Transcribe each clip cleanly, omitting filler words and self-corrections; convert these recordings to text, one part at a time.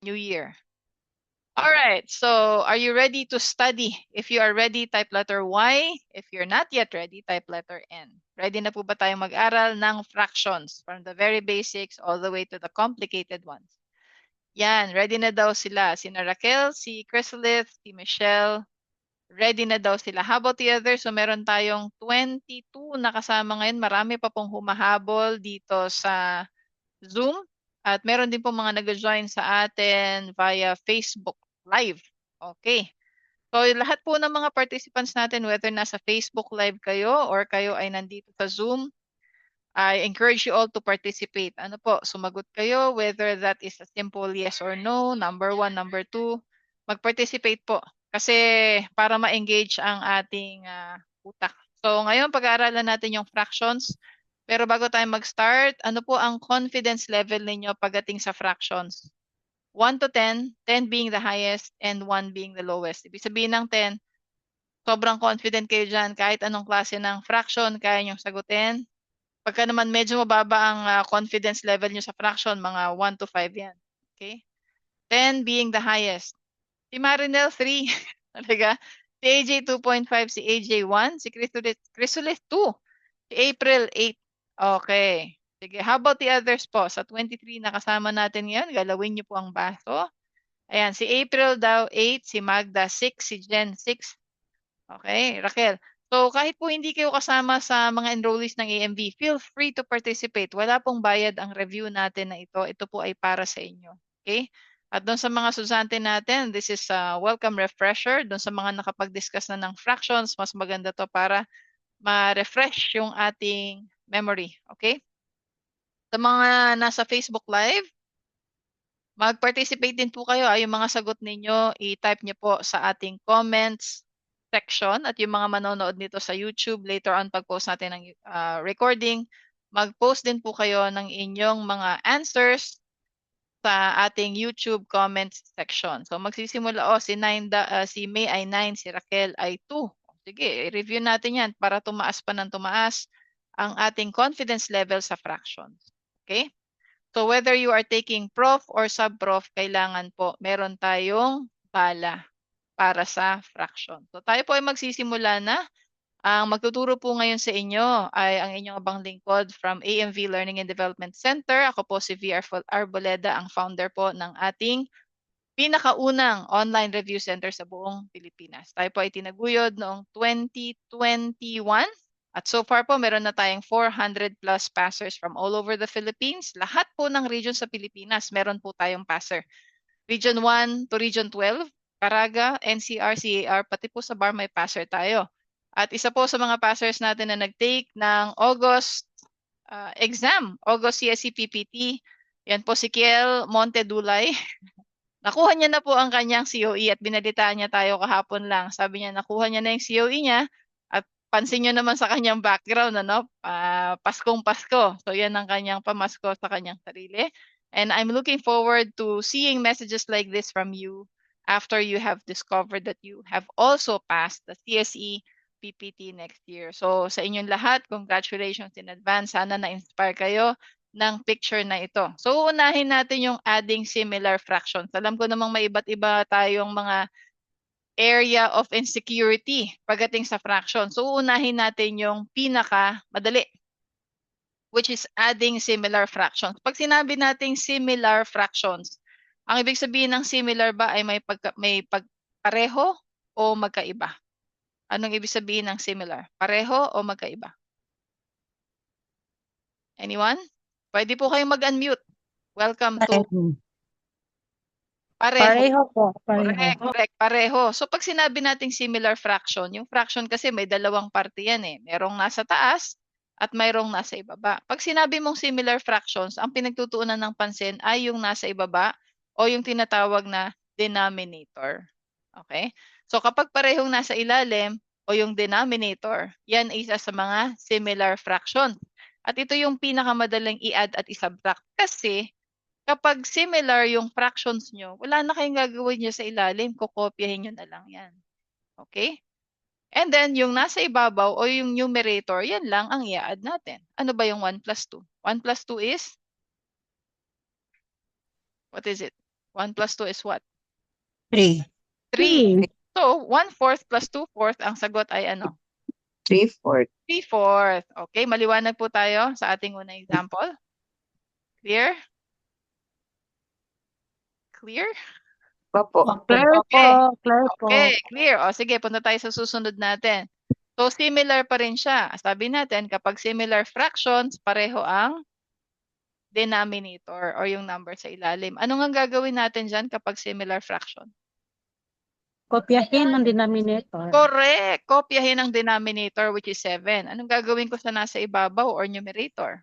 New Year. All right, so are you ready to study? If you are ready, type letter Y. If you're not yet ready, type letter N. Ready na po ba tayong mag-aral ng fractions from the very basics all the way to the complicated ones? Yan, ready na daw sila. Si Raquel, si Chrysalis, si Michelle. Ready na daw sila. How about the others? So meron tayong 22 na kasama ngayon. Marami pa pong humahabol dito sa Zoom. At meron din po mga nag-join sa atin via Facebook Live. Okay. So lahat po ng mga participants natin, whether nasa Facebook Live kayo or kayo ay nandito sa Zoom, I encourage you all to participate. Ano po, sumagot kayo, whether that is a simple yes or no, number 1, number 2, mag-participate po. Kasi para ma-engage ang ating utak. So ngayon, pag-aaralan natin yung fractions. Pero bago tayo mag-start, ano po ang confidence level ninyo pagdating sa fractions? 1 to 10, 10 being the highest and 1 being the lowest. Ibig sabihin ng 10, sobrang confident kayo dyan. Kahit anong klase ng fraction, kaya nyo sagutin. Pagka naman medyo mababa ang confidence level nyo sa fraction, mga 1 to 5 yan. Okay? 10 being the highest. Si Marinel, 3. Talaga. Si AJ, 2.5. Si AJ, 1. Si Chrysalis, 2. Si April, 8. Okay. Sige, how about the others po? Sa 23 na kasama natin ngayon, galawin niyo po ang baso. Ayan, si April daw, 8. Si Magda, 6. Si Jen, 6. Okay, Raquel. So kahit po hindi kayo kasama sa mga enrollees ng AMV, feel free to participate. Wala pong bayad ang review natin na ito. Ito po ay para sa inyo. Okay? At doon sa mga susante natin, this is a welcome refresher. Doon sa mga nakapag-discuss na ng fractions, mas maganda to para ma-refresh yung ating memory. Okay? Sa mga nasa Facebook Live, mag-participate din po kayo. Ay, yung mga sagot ninyo, i-type nyo po sa ating comments section at yung mga manonood nito sa YouTube, later on pag-post natin ng recording, mag-post din po kayo ng inyong mga answers sa ating YouTube comments section. So magsisimula, si May ay 9, si Raquel ay 2. Sige, i-review natin yan para tumaas pa ng tumaas ang ating confidence level sa fractions. Okay? So whether you are taking prof or sub-prof, kailangan po meron tayong bala para sa fraction. So tayo po ay magsisimula na. Ang magtuturo po ngayon sa inyo ay ang inyong abang lingkod from AMV Learning and Development Center. Ako po si VR Arboleda, ang founder po ng ating pinakaunang online review center sa buong Pilipinas. Tayo po ay tinaguyod noong 2021 at so far po meron na tayong 400 plus passers from all over the Philippines. Lahat po ng region sa Pilipinas meron po tayong passer. Region 1 to Region 12, Caraga, NCR, CAR, pati po sa bar may passer tayo. At isa po sa mga passers natin na nag-take ng August exam, August CSE PPT, yan po si Kiel Montedulay. Nakuha niya na po ang kanyang COE at binalitaan niya tayo kahapon lang. Sabi niya nakuha niya na yung COE niya at pansin niyo naman sa kanyang background, ano? Paskong Pasko. So yan ang kanyang pamasko sa kanyang sarili. And I'm looking forward to seeing messages like this from you after you have discovered that you have also passed the CSE PPT next year. So sa inyong lahat, congratulations in advance. Sana na-inspire kayo ng picture na ito. So unahin natin yung adding similar fractions. Alam ko namang may iba't iba tayong mga area of insecurity pagdating sa fraction. So unahin natin yung pinaka madali, which is adding similar fractions. Pag sinabi nating similar fractions, ang ibig sabihin ng similar ba ay may pareho o magkaiba? Anong ibig sabihin ng similar? Pareho o magkaiba? Anyone? Pwede po kayong mag-unmute. Welcome to Pareho. pareho. Pareho po, pareho. Correct, pareho. So pag sinabi nating similar fraction, yung fraction kasi may dalawang parte yan eh. Merong nasa taas at mayroong nasa ibaba. Pag sinabi mong similar fractions, ang pinagtutuunan ng pansin ay yung nasa ibaba o yung tinatawag na denominator. Okay? So kapag parehong nasa ilalim o yung denominator, yan ay isa sa mga similar fractions. At ito yung pinakamadaling i-add at i-subtract kasi kapag similar yung fractions nyo, wala na kayong gagawin nyo sa ilalim. Kukopyahin nyo na lang yan. Okay? And then, yung nasa ibabaw o yung numerator, yan lang ang i-add natin. Ano ba yung 1 plus 2? 1 plus 2 is? What is it? 1 plus 2 is what? 3. 3. So, 1/4 plus 2/4, ang sagot ay ano? 3/4. 3/4. Okay, maliwanag po tayo sa ating unang example. Clear? Clear? Opo. Clear po, Okay. clear po. Okay, clear. O sige, punta tayo sa susunod natin. So, similar pa rin siya. Sabi natin, kapag similar fractions, pareho ang denominator or yung number sa ilalim. Ano nga gagawin natin dyan kapag similar fraction? Kopyahin ang denominator. Correct! Kopyahin ang denominator, which is 7. Anong gagawin ko sa nasa ibabaw or numerator?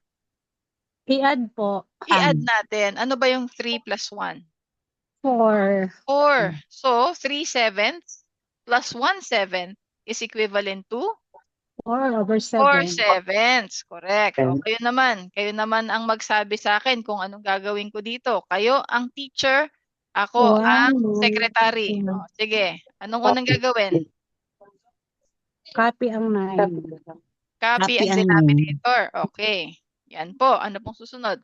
I-add po. I-add natin. Ano ba yung 3 plus 1? 4. 4. So, 3/7 plus 1/7 is equivalent to 4/7. 4/7. Correct. O, kayo naman ang magsabi sa akin kung anong gagawin ko dito. Kayo ang teacher, ako ang secretary. O, sige, anong unang gagawin? Copy ang 9. Copy ang ang denominator. Okay. Yan po. Ano pong susunod?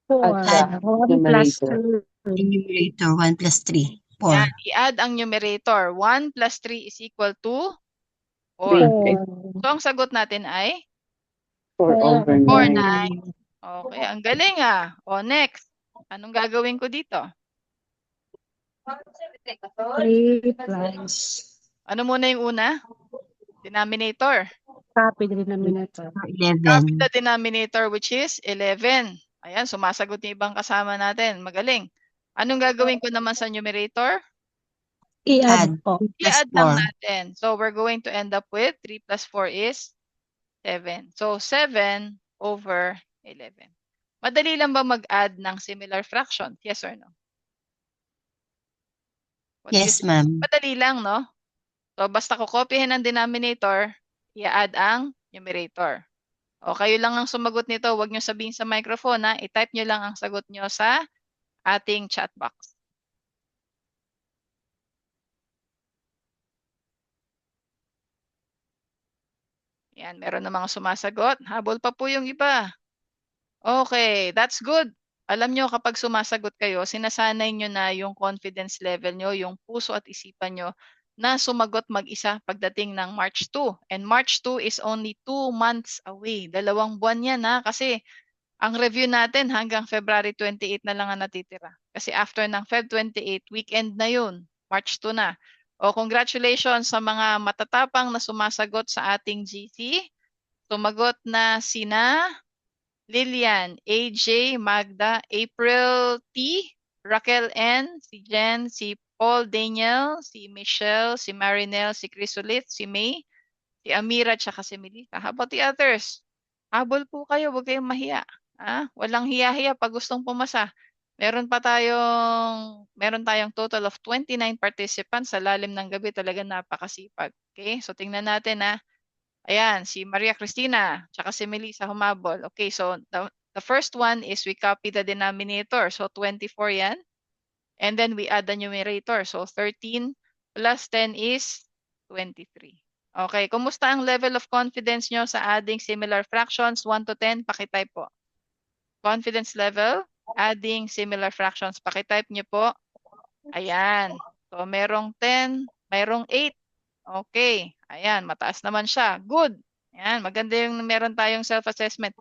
4. 1 plus 2. Numerator 1 plus 3. 4. Yan. I-add ang numerator. 1 plus 3 is equal to 4. 4. So, ang sagot natin ay 4/9. Okay, ang galing ah. O, next. Anong gagawin ko dito? 3 plus. Ano muna yung una? Denominator. Copy the denominator. Copy 11. the denominator, which is 11. Ayan, sumasagot yung ibang kasama natin. Magaling. Anong gagawin ko naman sa numerator? I-add po. I-add lang natin. So, we're going to end up with 3 plus 4 is 7. So, 7/11. Madali lang ba mag-add ng similar fractions? Yes or no? What do you Yes, think? ma'am. Madali lang, no? So, basta ko kopyahin ang denominator, i-add ang numerator. O, kayo lang ang sumagot nito. Huwag nyo sabihin sa microphone, ha? I-type nyo lang ang sagot nyo sa ating chat box. Yan, meron na mga sumasagot. Habol pa po yung iba. Okay, that's good. Alam nyo, kapag sumasagot kayo, sinasanay nyo na yung confidence level nyo, yung puso at isipan nyo na sumagot mag-isa pagdating ng March 2. And March 2 is only 2 months away. 2 buwan yan ha, kasi ang review natin hanggang February 28 na lang ang natitira. Kasi after ng Feb 28, weekend na yun. March 2 na. O congratulations sa mga matatapang na sumasagot sa ating GC. Sumagot na sina Lilian, AJ, Magda, April T, Raquel N, si Jen, si Paul Daniel, si Michelle, si Marinel, si Chrysolith, si May, si Amira, tsaka si Melissa. How about the others? Habol po kayo, huwag kayong mahiya. Walang hiya-hiya pag gustong pumasa. Meron tayong total of 29 participants sa lalim ng gabi, talaga napakasipag. Okay, so tingnan natin Ayan, si Maria Cristina, tsaka si Melissa humabol. Okay, so the first one is we copy the denominator. So 24 yan. And then we add the numerator. So 13 plus 10 is 23. Okay, kumusta ang level of confidence nyo sa adding similar fractions? 1 to 10, pakitype po. Confidence level, adding similar fractions. Pakitype nyo po. Ayan. So merong 10, merong 8. Okay. Ayan, mataas naman siya. Good. Ayan, maganda yung meron tayong self-assessment.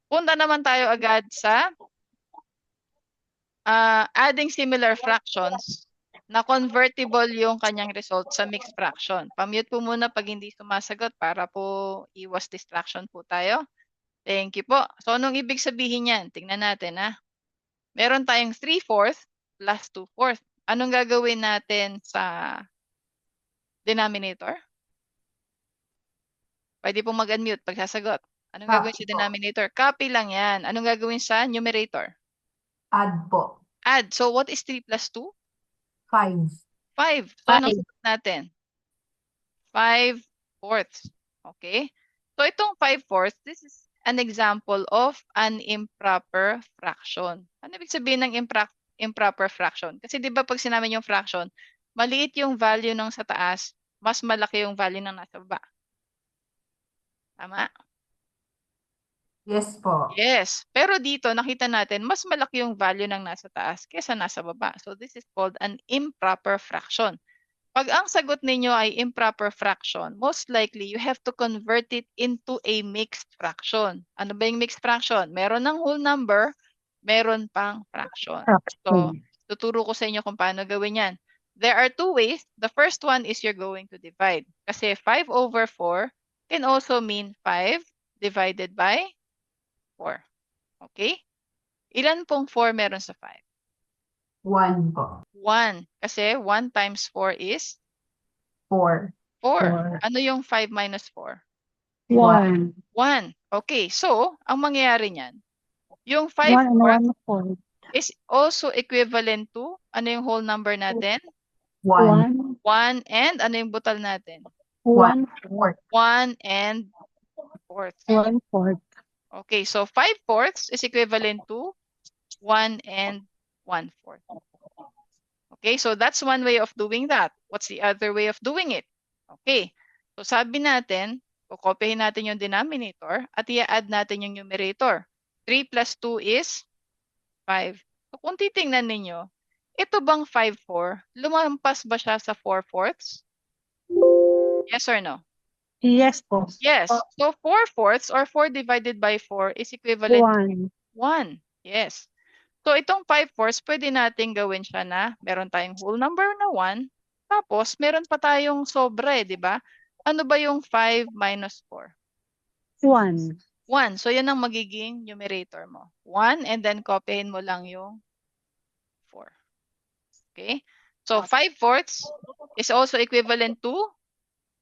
Punta naman tayo agad sa adding similar fractions na convertible yung kanyang result sa mixed fraction. Pamute po muna pag hindi sumasagot para po iwas distraction po tayo. Thank you po. So, anong ibig sabihin yan? Tingnan natin Meron tayong 3/4 plus 2/4. Anong gagawin natin sa denominator? Pwede pong mag-unmute pag sasagot. Anong gagawin sa denominator? Copy lang yan. Anong gagawin sa numerator? Add po. Add. So, what is 3 plus 2? 5. 5. So, anong sagot natin? 5/4. Okay? So, itong 5/4, this is an example of an improper fraction. Ano ibig sabihin ng improper fraction? Kasi di ba pag sinabi yung fraction, maliit yung value ng sa taas, mas malaki yung value ng nasa baba. Tama? Yes po. Yes. Pero dito, nakita natin, mas malaki yung value ng nasa taas kesa nasa baba. So this is called an improper fraction. Pag ang sagot ninyo ay improper fraction, most likely you have to convert it into a mixed fraction. Ano ba yung mixed fraction? Meron ng whole number, meron pang fraction. So, Fraction. tuturo ko sa inyo kung paano gawin yan. There are two ways. The first one is you're going to divide. Kasi 5 over 4 can also mean 5 divided by 4. Okay? Ilan pong 4 meron sa 5? 1 po. 1. Kasi 1 times 4 is 4. 4. Ano yung 5 minus 4? 1. 1. Okay, so, ang mangyayari niyan, yung 5 1 and fourths 1/4. is also equivalent to, ano yung whole number natin? 1. 1 and, ano yung butal natin? 1/4. 1 and fourth. 1/4. Okay, so 5 fourths is equivalent to 1 and 1/4. Okay, so that's one way of doing that. What's the other way of doing it? Okay, so sabi natin, kukopyahin natin yung denominator at i-add natin yung numerator. 3 plus 2 is 5. So kung titingnan ninyo, ito bang 5/4? Lumampas ba siya sa 4 fourths? Yes or no? Yes po. Yes. So 4 fourths or 4 divided by 4 is equivalent to 1. 1. Yes. So itong 5 fourths, pwede natin gawin siya na meron tayong whole number na 1, tapos meron pa tayong sobra di ba? Ano ba yung 5 minus 4? 1. 1. So yan ang magiging numerator mo. 1 and then copyahin mo lang yung 4. Okay? So 5 fourths is also equivalent to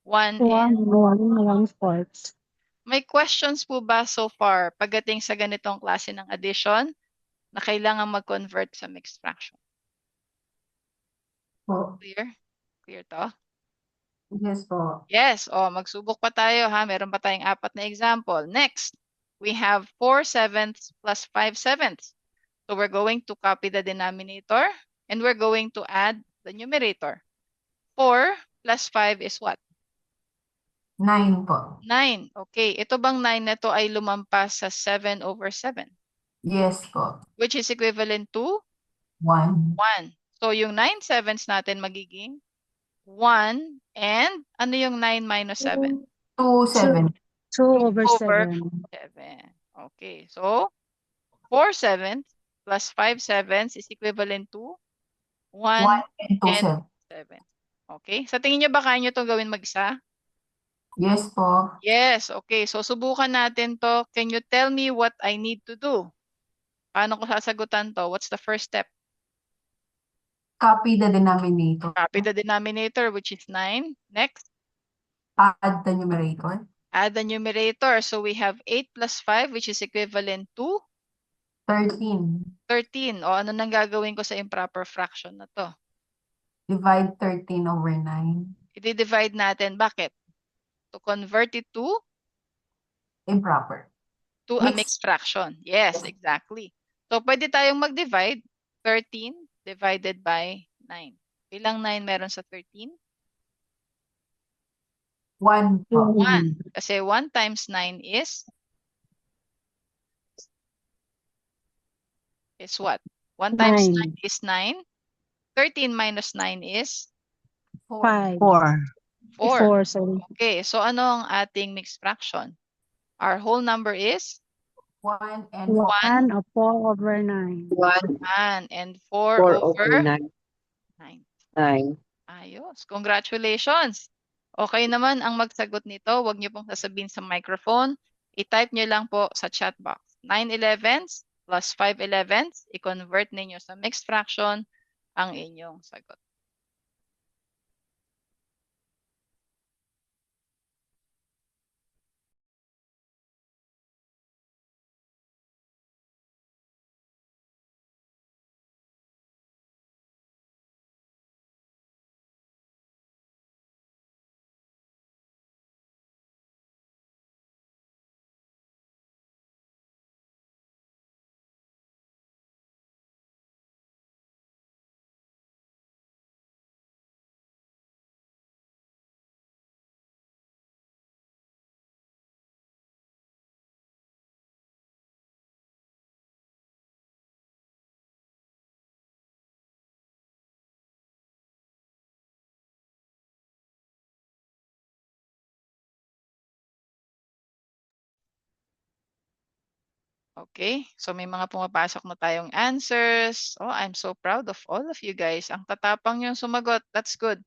1 and 1/4. may questions po ba so far pagdating sa ganitong klase ng addition na kailangan mag-convert sa mixed fraction? Po. Clear? Clear to? Yes po. Yes. O, magsubok pa tayo ha. Meron pa tayong 4 na example. Next, we have 4/7 plus 5/7. So we're going to copy the denominator and we're going to add the numerator. 4 plus 5 is what? 9 po. 9. Okay. Ito bang 9 na to ay lumampas sa 7 over 7? Yes po. Which is equivalent to 1. 1. So yung 9/7 natin magiging 1 and ano yung 9 minus 7? 2, 7. 2 over Over 7. 7. Okay. So 4/7 plus 5/7 is equivalent to 1 1 and 2, and 7. 7. Okay. Sa tingin nyo ba kaya nyo itong gawin mag-isa? Yes po. Yes. Okay. So subukan natin to. Can you tell me what I need to do? Paano ko sasagutan to? What's the first step? Copy the denominator. Copy the denominator, which is 9. Next, Add the numerator. add the numerator. So we have 8 plus 5, which is equivalent to 13. 13. O ano nang gagawin ko sa improper fraction na to? Divide 13 over 9. I-divide natin. Bakit? To convert it to Improper. a Mixed. mixed fraction. Yes, Yes. exactly. So pwede tayong mag-divide. 13 divided by 9. Ilang 9 meron sa 13? 1 po. 1. Kasi 1 times 9 is what? 1 times 9 is 9. 13 minus 9 is 5. 4. 4. 4, sorry. Okay, so ano ang ating mixed fraction? Our whole number is 1 and 1 or 4 over 9. 1 and 4 4 over over 9. 9. 9. Ayos. Congratulations. Okay naman ang magsagot nito. Huwag niyo pong sasabihin sa microphone. I-type niyo lang po sa chat box. 9/11 plus 5/11. I-convert ninyo sa mixed fraction ang inyong sagot. Okay, so may mga pumapasok na tayong answers. Oh, I'm so proud of all of you guys. Ang tatapang yung sumagot. That's good.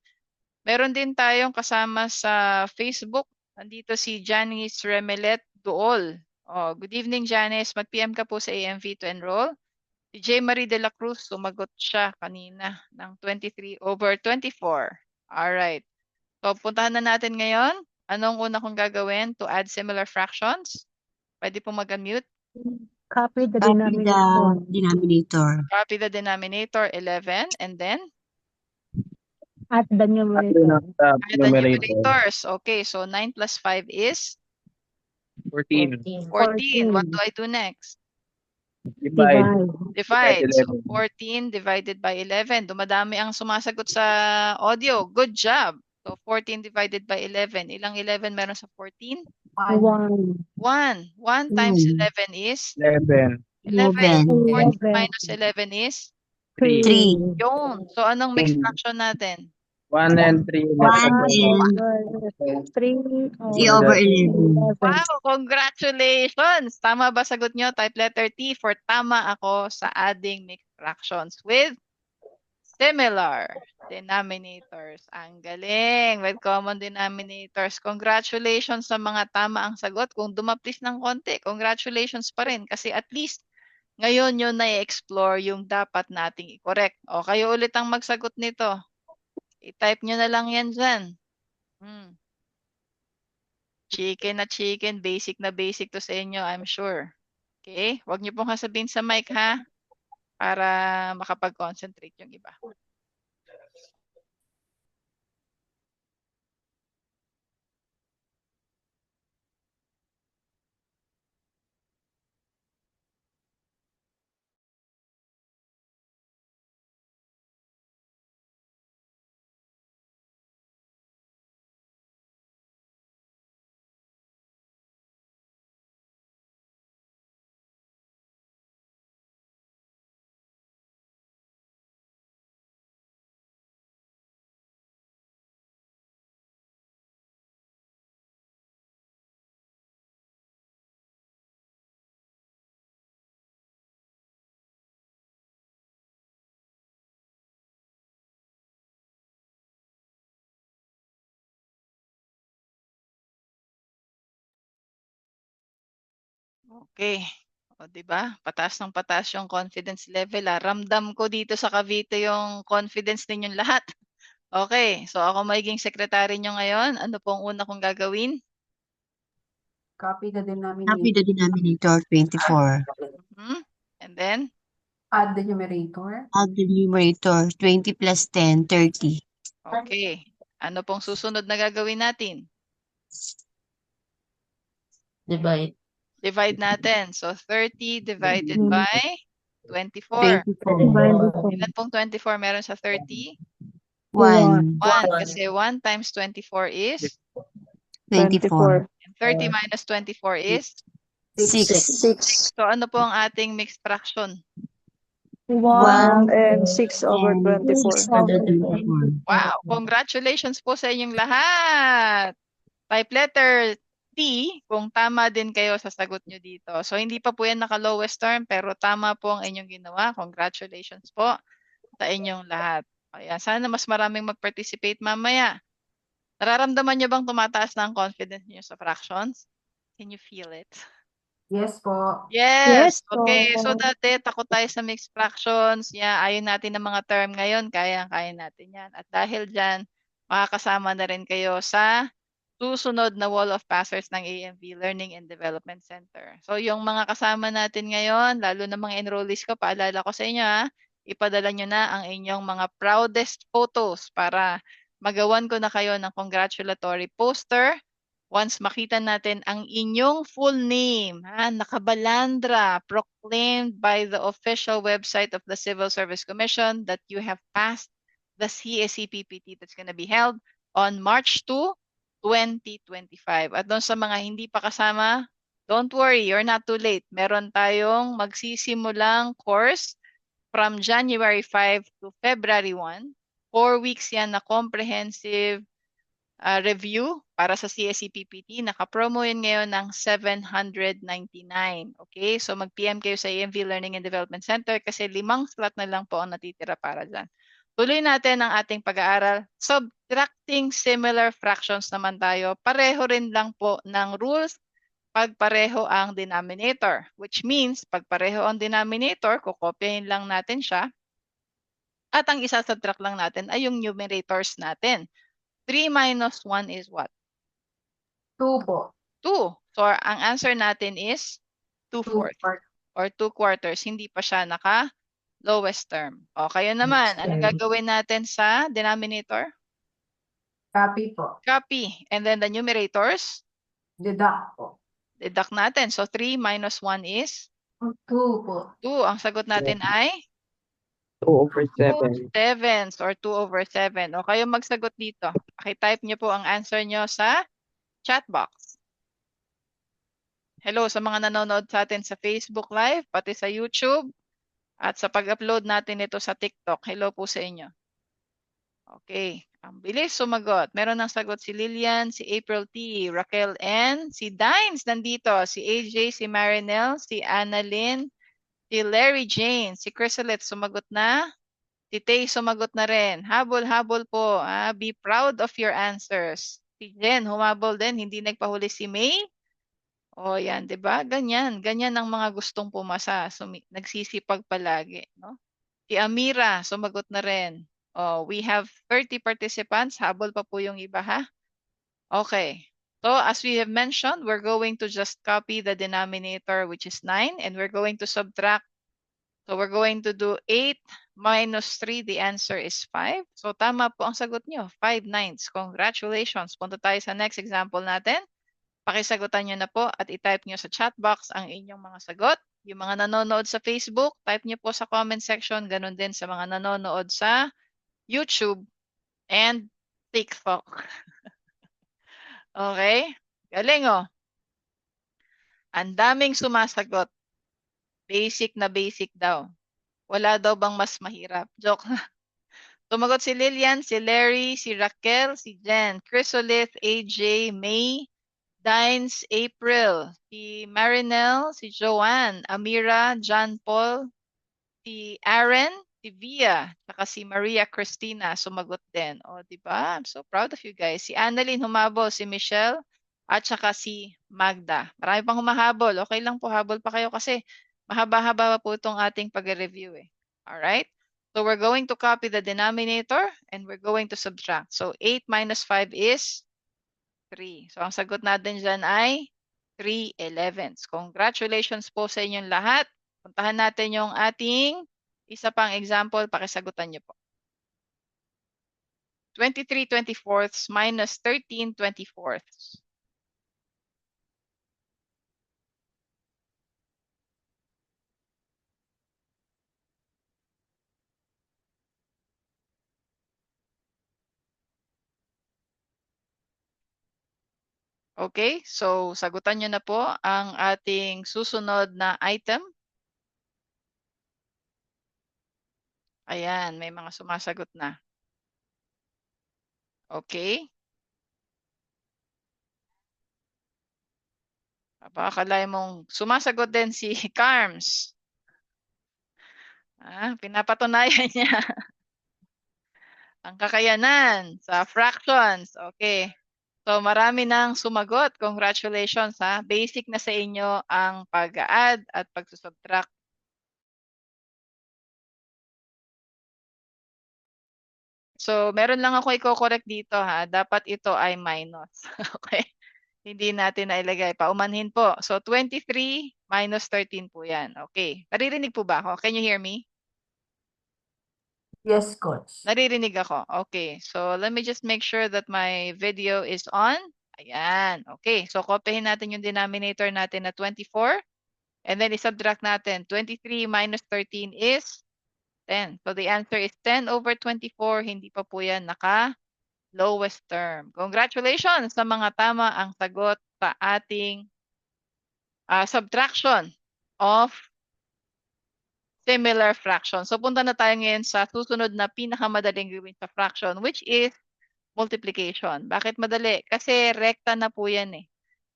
Meron din tayong kasama sa Facebook. Nandito si Janice Remelet Duol. Oh, good evening, Janice. Mag-PM ka po sa AMV to enroll. Si J. Marie de la Cruz, sumagot siya kanina ng 23/24. Alright. So, puntahan na natin ngayon. Anong una kong gagawin to add similar fractions? Pwede po mag-unmute. Copy the Copy the denominator. denominator. Copy the denominator, 11. And then, At the numerator. add the numerators. Okay, so 9 plus 5 is 14. 14. What do I do next? Divide. Divide. So 11. 14 divided by 11. Dumadami ang sumasagot sa audio. Good job. So 14 divided by 11. Ilang 11 meron sa 14? 1. 1. 1. 1 times Hmm. 11 is 11. 11. 14 11. minus 11 is 3. 3. yun. So anong mixed fraction natin? 1 and 3. 1 and 3 3 over 11. Wow, congratulations! Tama ba sagot nyo? Type letter T for tama ako sa adding mixed fractions with similar denominators. Ang galing! With common denominators. Congratulations sa mga tama ang sagot. Kung dumaplis ng konti, congratulations pa rin. Kasi at least ngayon nyo na-explore yung dapat nating i-correct. O, kayo ulit ang magsagot nito. I-type nyo na lang yan dyan. Chicken na chicken, basic na basic to sa inyo, I'm sure. Okay? Huwag niyo pong sasabihin sa mic, ha? Para makapag-concentrate yung iba. Okay. O, di ba? Pataas ng pataas yung confidence level. Ramdam ko dito sa Cavite yung confidence ninyong lahat. Okay. So, ako magiging secretary nyo ngayon. Ano pong una kong gagawin? Copy the Copy denominator. the denominator, 24. And then, Add the numerator. Add the numerator, 20 plus 10, 30. okay. Ano pong susunod na gagawin natin? Divide. Divide natin. So, 30 divided by 24. 24. Ilan pong 24 meron sa 30? 1. 1. Kasi 1 times 24 is? 24. And 30 minus 24 is? 6. So, ano po ang ating mixed fraction? 1 and 6 over 24. Wow! Congratulations po sa inyong lahat! Type letter T kung tama din kayo sa sagot nyo dito. So, hindi pa po yan naka-lowest term, pero tama po ang inyong ginawa. Congratulations po sa inyong lahat. Kaya sana mas maraming mag-participate mamaya. Nararamdaman nyo bang tumataas na ang confidence nyo sa fractions? Can you feel it? Yes po. Yes! Yes po. Okay, so dati takot tayo sa mixed fractions. Yeah, ayaw natin ng mga term ngayon. Kaya natin yan. At dahil dyan, makakasama na rin kayo sa susunod na Wall of Passers ng AMV Learning and Development Center. So yung mga kasama natin ngayon, lalo na mga enrollees ko, paalala ko sa inyo ipadala nyo na ang inyong mga proudest photos para magawan ko na kayo ng congratulatory poster. Once makita natin ang inyong full name, nakabalandra, proclaimed by the official website of the Civil Service Commission that you have passed the CSE-PPT that's going to be held on March 2, 2025. At doon sa mga hindi pa kasama, don't worry, you're not too late. Meron tayong magsisimulang course from January 5 to February 1. 4 weeks yan na comprehensive review para sa CSE PPT. Naka-promo yun ngayon ng 799. Okay? So mag-PM kayo sa EMV Learning and Development Center kasi 5 slot na lang po ang natitira para dyan. Tuloy natin ang ating pag-aaral. Subtracting similar fractions naman tayo. Pareho rin lang po ng rules pag pareho ang denominator. Which means, pag pareho ang denominator, kukopyahin lang natin siya. At ang isa-subtract lang natin ay yung numerators natin. 3 minus 1 is what? 2 po. 2. So, ang answer natin is 2/4 or 2/4. Hindi pa siya naka-lowest term. O, kayo naman, ano gagawin natin sa denominator? Copy po. Copy. And then the numerators, Deduct po. deduct natin. So, 3 minus 1 is 2 po. 2. Ang sagot natin ay 2/7. 7 or 2/7. O, kayo magsagot dito. Pakitype niyo po ang answer niyo sa chat box. Hello sa mga nanonood sa atin sa Facebook Live, pati sa YouTube, at sa pag-upload natin ito sa TikTok. Hello po sa inyo. Okay, ang bilis sumagot. Meron ng sagot si Lilian, si April T, Raquel N, si Dines nandito, si AJ, si Marinel, si Annalyn, si Larry Jane, si Chrysalit sumagot na, si Tay sumagot na rin. Habol-habol po. Be proud of your answers. Si Jen humabol din, hindi nagpahuli si May. O yan, 'di ba? Ganyan ang mga gustong pumasa, nagsisipag palagi, no? Si Amira sumagot na rin. Oh, we have 30 participants, habol pa po yung iba ha. Okay. So as we have mentioned, we're going to just copy the denominator which is 9 and we're going to subtract. So we're going to do 8 minus 3, the answer is 5. So tama po ang sagot nyo, 5/9. Congratulations. Punta tayo sa next example natin. Pakisagutan nyo na po at i-type nyo sa chat box ang inyong mga sagot. Yung mga nanonood sa Facebook, type nyo po sa comment section. Ganun din sa mga nanonood sa YouTube and TikTok. Okay? Galing oh. Ang daming sumasagot. Basic na basic daw. Wala daw bang mas mahirap? Joke. Tumagot si Lilian, si Larry, si Raquel, si Jen, Chrysolith, AJ, May, Dines, April, si Marinel, si Joanne, Amira, John Paul, si Aaron, si Via, saka si Maria Cristina sumagot din. O, di ba? I'm so proud of you guys. Si Annalyn humabol, si Michelle, at saka si Magda. Marami pang humahabol. Okay lang po, habol pa kayo kasi mahaba-haba po itong ating pag-review eh. Alright? So we're going to copy the denominator and we're going to subtract. So 8 minus 5 is 3. So ang sagot natin dyan ay 3/11. Congratulations po sa inyong lahat. Puntahan natin yung ating isa pang example. Pakisagutan niyo po. 23/24 minus 13/24. Okay, so sagutan nyo na po ang ating susunod na item. Ayan, may mga sumasagot na. Okay. Akalain mong sumasagot din si Carms. Pinapatunayan niya ang kakayanan sa fractions. Okay. So marami nang sumagot. Congratulations ha. Basic na sa inyo ang pag-add at pagsusubtract. So meron lang ako i-correct dito ha. Dapat ito ay minus. Okay. Hindi natin nailagay. Paumanhin po. So 23 minus 13 po yan. Okay. Naririnig po ba ako? Can you hear me? Yes, coach. Naririnig ako. Okay. So let me just make sure that my video is on. Ayan. Okay. So kopyahin natin yung denominator natin na 24. And then isubtract natin. 23 minus 13 is 10. So the answer is 10/24. Hindi pa po yan naka-lowest term. Congratulations sa mga tama ang sagot sa ating subtraction of similar fraction. So punta na tayo ngayon sa susunod na pinakamadaling gawin sa fraction, which is multiplication. Bakit madali? Kasi rekta na po yan eh.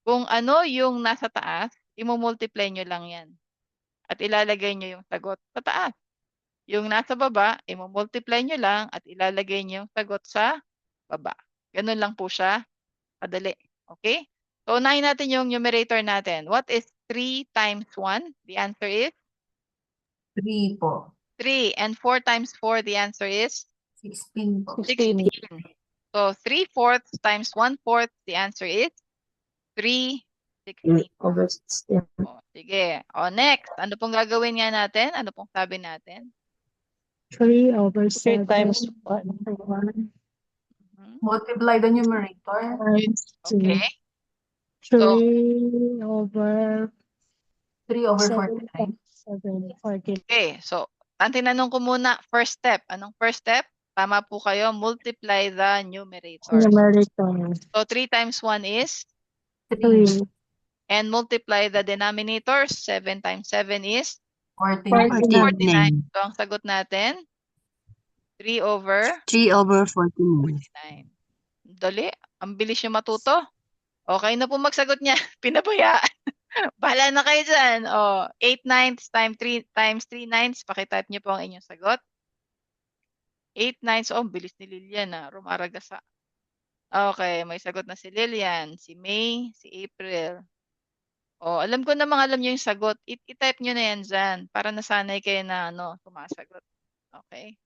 Kung ano yung nasa taas, imumultiply nyo lang yan. At ilalagay nyo yung sagot sa taas. Yung nasa baba, imumultiply nyo lang at ilalagay nyo yung sagot sa baba. Ganun lang po siya. Kadali. Okay? So, unahin natin yung numerator natin. What is 3 times 1? The answer is 3 po. 3. And 4 times 4, the answer is 16 po. 16. So, 3/4 times 1/4, the answer is 3/16. Over 16. O, sige. O, next. Ano pong gagawin nga natin? Ano pong sabi natin? 3 over 3 7. times 1. Mhm. Multiply the numerator. Okay. 3 over 3 over 7. 49. 14. Okay. So, ang tinanong ko muna, first step. Anong first step? Tama po kayo. Multiply the numerator. Numerator. So, 3 times 1 is? 3. And multiply the denominator. 7 times 7 is? 49. 49. So, ang sagot natin, 3 over 3/49. 9. Dali. Ang bilis yung matuto. Okay na po magsagot niya. Pinabayaan. Bahala na kayo dyan. O, 8/9 times 3/9. Pakitype niyo po ang inyong sagot. 8/9. Oh, bilis ni Lilian na. Rumaragasa. Okay, may sagot na si Lilian, si May, si April. O, alam ko namang alam niyo yung sagot. I-type niyo na yan dyan para nasanay kayo na sumasagot. Okay?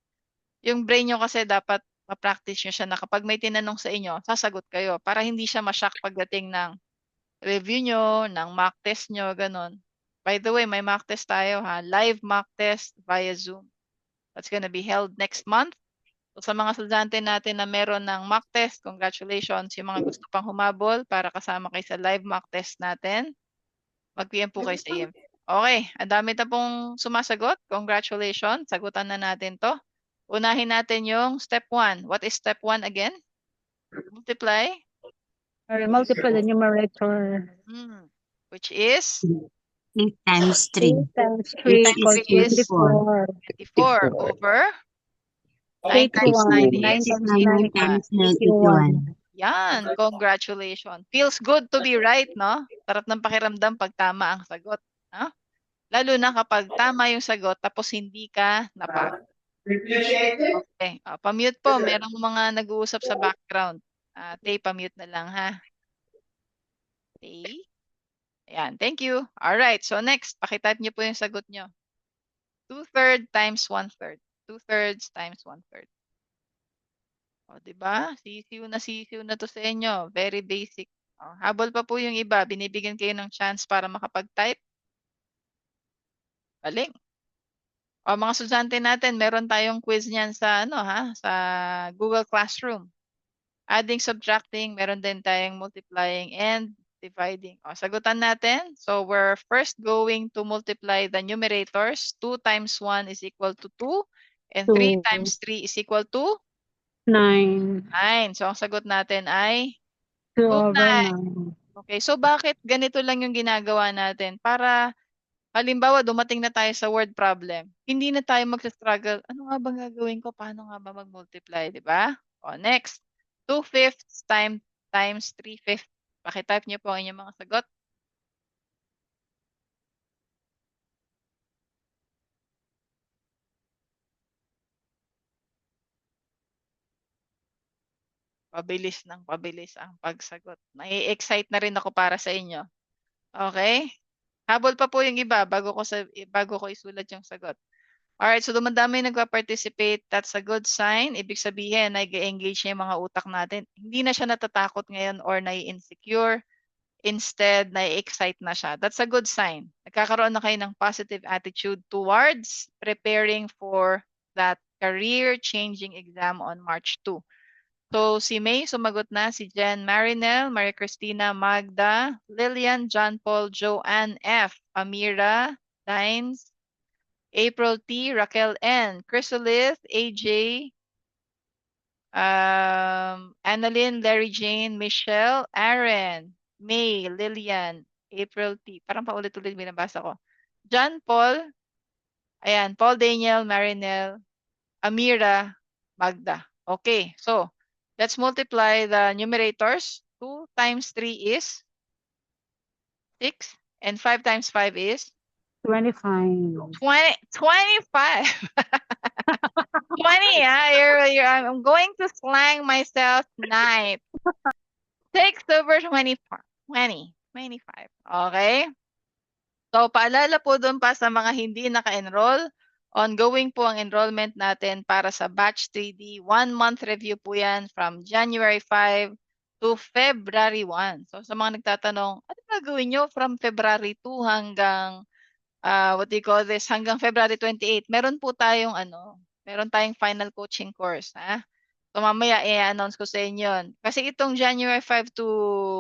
Yung brain nyo kasi dapat ma-practice nyo siya na kapag may tinanong sa inyo, sasagot kayo para hindi siya ma-shock pagdating ng review nyo, ng mock test nyo, ganun. By the way, may mock test tayo ha. Live mock test via Zoom. That's gonna be held next month. So sa mga estudyante natin na meron ng mock test, congratulations. Yung mga gusto pang humabol para kasama kayo sa live mock test natin, mag-PM po kayo sa EM. Okay, ang dami na pong sumasagot. Congratulations. Sagutan na natin to. Unahin natin yung step 1. What is step 1 again? Multiply. Multiply the numerator. Which is? 8 times 3. 3 times 3 Which equals is 24. 24 over 9 times 81. 9 is 9 times 9 is 1. Yan, congratulations. Feels good to be right, no? Sarap ng pakiramdam pag tama ang sagot. No? Lalo na kapag tama yung sagot tapos hindi ka napagod. Okay, pa-mute po. Merong mga nag-uusap sa background. Tay, pa-mute na lang ha. Tay. Ayan, thank you. Alright, so next, pakitype niyo po yung sagot niyo. 2/3 times 1/3. 2/3 times 1/3. O, diba? Sisiw na to sa inyo. Very basic. O, habol pa po yung iba. Binibigyan kayo ng chance para makapag-type. Galing. O, mga estudyante natin, meron tayong quiz niyan sa, sa Google Classroom. Adding, subtracting, meron din tayong multiplying and dividing. O, sagutan natin. So, we're first going to multiply the numerators. 2 times 1 is equal to 2. And 3 2. times 3 is equal to 9. 9. So, ang sagot natin ay 2 over 9. 9. Okay, so bakit ganito lang yung ginagawa natin? Para, halimbawa, dumating na tayo sa word problem. Hindi na tayo magsa-struggle. Ano nga bang gagawin ko? Paano nga ba mag-multiply? Diba? O, next. 2/5 times 3/5. Pakitype niyo po ang inyong mga sagot. Pabilis ng pabilis ang pagsagot. Nai-excite na rin ako para sa inyo. Okay? Habol pa po yung iba bago ko isulat yung sagot. Alright, so dumadami nagpa-participate. That's a good sign. Ibig sabihin, nag-engage niya yung mga utak natin. Hindi na siya natatakot ngayon or nai-insecure. Instead, nai-excite na siya. That's a good sign. Nagkakaroon na kayo ng positive attitude towards preparing for that career-changing exam on March 2. So, si May, sumagot na. Si Jen Marinel, Maria Cristina, Magda, Lillian, John Paul, Joanne F, Amira, Dines, April T, Raquel N, Chrysalis, AJ, Annalyn, Larry Jane, Michelle, Aaron, May, Lillian, April T. Parang paulit-ulit binabasa ko. John Paul, ayan, Paul Daniel, Marinel, Amira, Magda. Okay, so, Let's multiply the numerators. 2 times 3 is 6. And 5 times 5 is 25. 25. 20, I'm going to slang myself tonight. 6 over 24. 25. Okay? So, paalala po doon pa sa mga hindi naka-enroll. Ongoing po ang enrollment natin para sa Batch 3D. 1-month review po yan from January 5 to February 1. So, sa mga nagtatanong, ano gagawin nyo from February 2 hanggang, hanggang February 28? Meron po tayong, meron tayong final coaching course, ha? So, mamaya i-announce ko sa inyo yun. Kasi itong January 5 to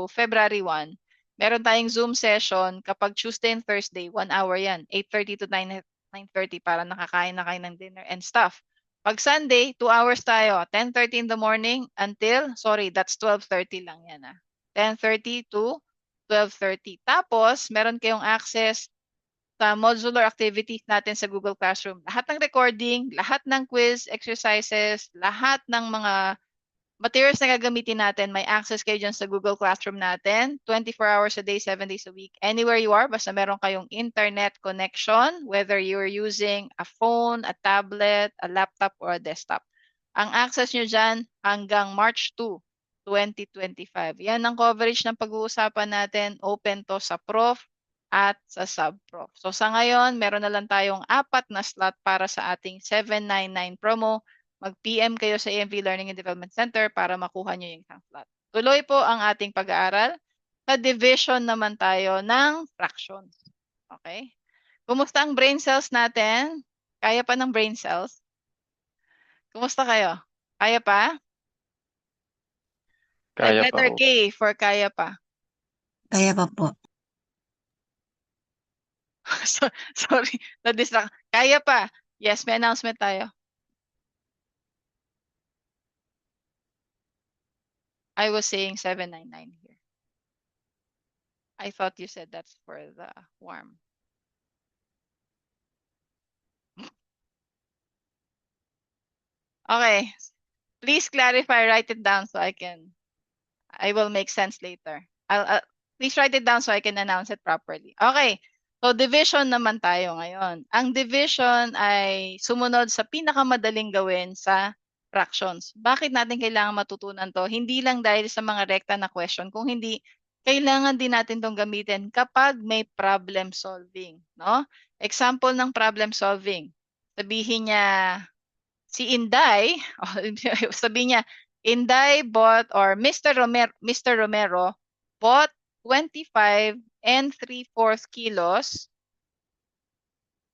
February 1, meron tayong Zoom session kapag Tuesday and Thursday, 1 hour yan. 8:30 to 9:30 para nakakain na kayo ng dinner and stuff. Pag Sunday, 2 hours tayo. 10:30 in the morning until, that's 12:30 lang yan. 10:30 to 12:30. Tapos, meron kayong access sa modular activities natin sa Google Classroom. Lahat ng recording, lahat ng quiz, exercises, lahat ng mga materials na gagamitin natin, may access kayo dyan sa Google Classroom natin. 24 hours a day, 7 days a week. Anywhere you are, basta meron kayong internet connection, whether you're using a phone, a tablet, a laptop, or a desktop. Ang access nyo dyan hanggang March 2, 2025. Yan ang coverage ng pag-uusapan natin. Open to sa prof at sa sub-prof. So sa ngayon, meron na lang tayong 4 na slot para sa ating 799 promo. Mag-PM kayo sa AMV Learning and Development Center para makuha nyo yung isang slot. Tuloy po ang ating pag-aaral. Sa division naman tayo ng fractions. Okay? Kumusta ang brain cells natin? Kaya pa ng brain cells? Kumusta kayo? Kaya pa? Kaya pa Letter po. K for kaya pa. Kaya pa po. Sorry, na-distract. Kaya pa. Yes, may announcement tayo. I was saying 799 here. I thought you said that's for the warm. Okay. Please clarify, write it down so I will make sense later. Please write it down so I can announce it properly. Okay. So, division naman tayo ngayon. Ang division ay sumunod sa pinakamadaling gawin sa fractions. Bakit natin kailangan matutunan to? Hindi lang dahil sa mga rekta na question, kung hindi, kailangan din natin tong gamitin kapag may problem solving. No? Example ng problem solving. Sabihin niya, si Inday, sabihin niya, Inday bought, or Mr. Romero bought 25 and 3/4 kilos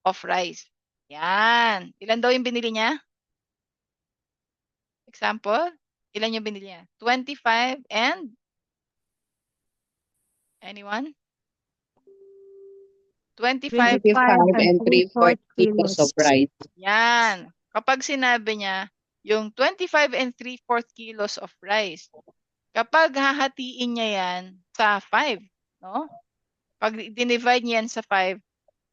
of rice. Yan. Ilan daw yung binili niya? Example? Ilan yung binili niya? 25 and? Anyone? 25 and 3/4 kilos of rice. Yan. Kapag sinabi niya, yung 25 and 3/4 kilos of rice, kapag hahatiin niya yan sa 5, no? Pag dinivide niya yan sa 5,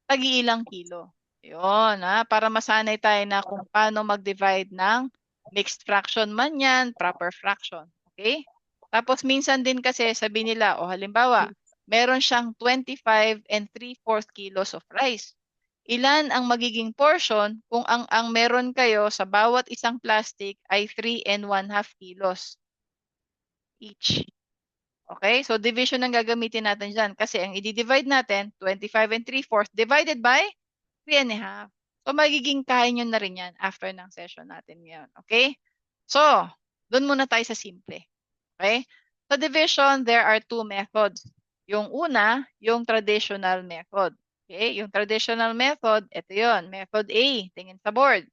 tag-iilang kilo. Yun, para masanay tayo na kung paano mag-divide ng mixed fraction man yan, proper fraction. Okay? Tapos minsan din kasi sabi nila, halimbawa, meron siyang 25 and 3/4 kilos of rice. Ilan ang magiging portion kung ang meron kayo sa bawat isang plastic ay 3 and 1/2 kilos each. Okay? So, division ang gagamitin natin dyan. Kasi ang i-divide natin, 25 and 3/4 divided by 3 and a half. So, magiging kaya nyo na rin yan after ng session natin ngayon. Okay? So, doon muna tayo sa simple. Okay? Sa division, there are 2 methods. Yung una, yung traditional method. Okay? Yung traditional method, ito yon, method A. Tingin sa board.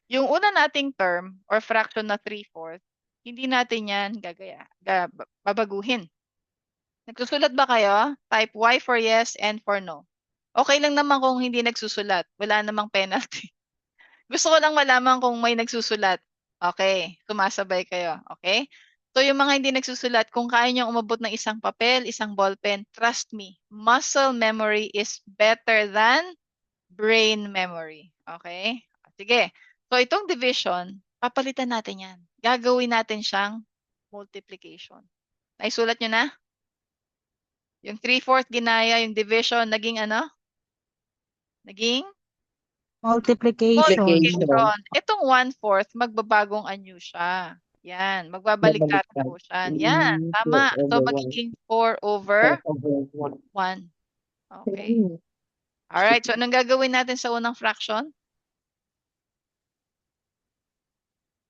Yung una nating term or fraction na 3/4, hindi natin yan babaguhin. Nagsusulat ba kayo? Type Y for yes and for no. Okay lang naman kung hindi nagsusulat. Wala namang penalty. Gusto ko lang malaman kung may nagsusulat. Okay, sumasabay kayo. Okay? So yung mga hindi nagsusulat, kung kaya nyo umabot ng isang papel, isang ballpen, trust me, muscle memory is better than brain memory. Okay? Sige. So itong division, papalitan natin yan. gagawin natin siyang multiplication. Naisulat nyo na? Yung 3/4 ginaya, yung division, naging ano? Naging Multiplication. multiplication. Itong 1/4, magbabagong anyo siya. Yan, magbabaliktad po siya. Yan, tama. So, magiging 4 over 1. Okay. Alright, so anong gagawin natin sa unang fraction?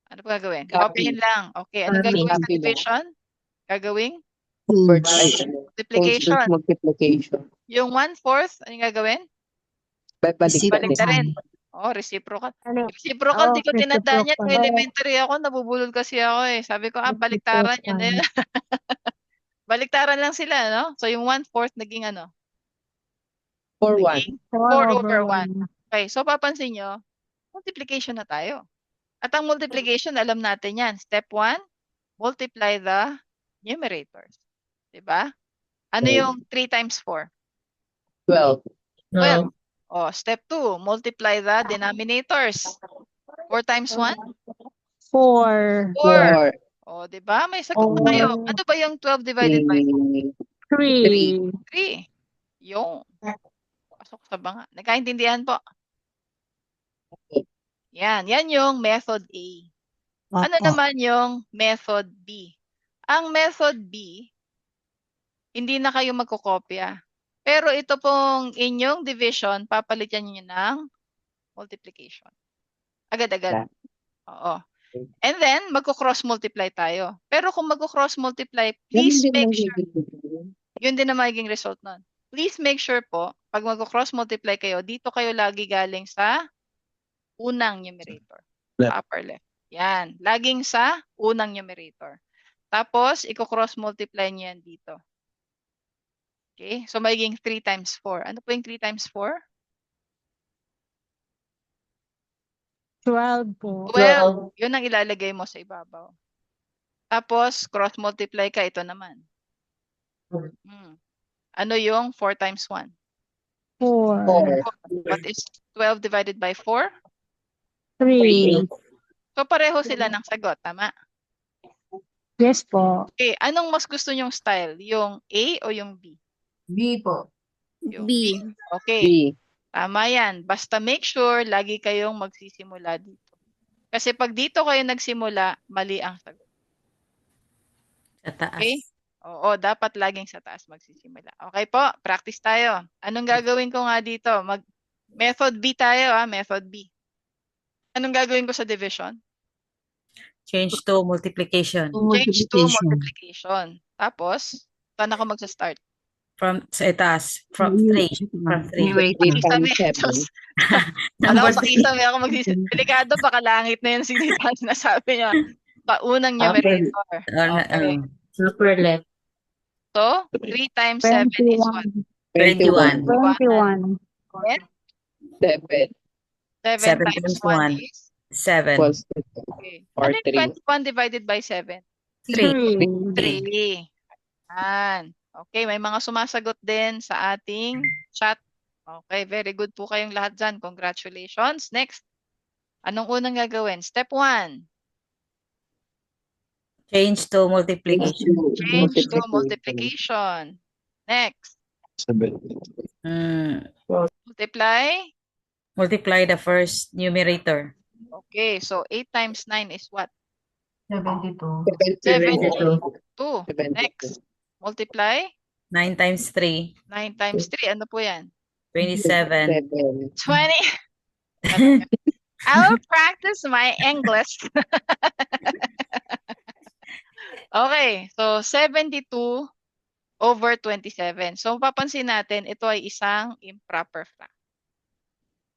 Ano po gagawin? Copy. Copyhin lang. Okay, anong Copy. gagawin sa Copy lang. division? Gagawing Multiplication. multiplication. Multiplication. Yung 1/4, anong gagawin? Babalik Balik na rin. Reciprocal. Oh, reciprocal. Ano? Reciprocal, di ko tinandaan yan. Nung reciprocal. elementary ako, nabubulol kasi ako eh. Sabi ko, baliktaran yun eh. Baliktaran lang sila, no? So, yung 1/4 naging ano? 4-1. Naging 4 over 1. Okay, so papansin nyo, multiplication na tayo. At ang multiplication, alam natin yan. Step 1, multiply the numerators. Diba? Ano yung 3 times 4? 12. 12. Oh, step 2, multiply the denominators. 4 times 1? 4. 4. Oh, diba? May sagot na kayo. Oh. Ano ba yung 12 divided by 3. 3? Yung. Pasok sa banga. Nagkaintindihan po? Yan. Yan yung method A. Ano Opo. naman yung method B? Ang method B, hindi na kayo magkokopya. Pero ito pong inyong division, papalitan niyo ng multiplication. Agad-agad. Oo. And then, magko-cross multiply tayo. Pero kung magko-cross multiply, please make sure, yun din na magiging result nun. Please make sure po, pag magko-cross multiply kayo, dito kayo lagi galing sa unang numerator. Left. Upper left. Yan. Laging sa unang numerator. Tapos, i-cross multiply niyo yan dito. Okay? So, magiging 3 times 4. Ano po yung 3 times 4? 12 po. 12. Yun ang ilalagay mo sa ibabaw. Tapos, cross multiply ka. Ito naman. Ano yung 4 times 1? 4. What is 12 divided by 4? 3. So, pareho sila ng sagot. Tama? Yes po. Okay. Anong mas gusto nyong style? Yung A o yung B? B po. Yung B. Okay. B. Tama yan. Basta make sure lagi kayong magsisimula dito. Kasi pag dito kayo nagsimula, mali ang sagot. Sa taas. Okay? Oo, dapat laging sa taas magsisimula. Okay po, practice tayo. Anong gagawin ko nga dito? Method B tayo, method B. Anong gagawin ko sa division? Change to multiplication. Change to multiplication. Tapos, saan ako magsa-start? From sa itaas. From 3. From 3. 3 Isami. times 7. Alam Number ko sa 3. isami ako magsisimula. Delikado, baka langit na yun sinasabi niya. Paunang numerator. Okay. Upper left. So, 3 times 7 is what? 21. 21. 7. 7 7 times times 1 1. is? 7. Was Okay. Or Ano yung 21 divided by 7? 3. 3. Yan. Okay, may mga sumasagot din sa ating chat. Okay, very good po kayong lahat dyan. Congratulations. Next. Anong unang gagawin? Step 1. Change to multiplication. Change to multiplication. Next. 7. Multiply. Multiply the first numerator. Okay, so 8 times 9 is what? 72. 72. 72. Next. Multiply. 9 times 3. 9 times 3. Ano po yan? 27. 20. I will practice my English. Okay, so 72 over 27. So papansin natin, ito ay isang improper fraction.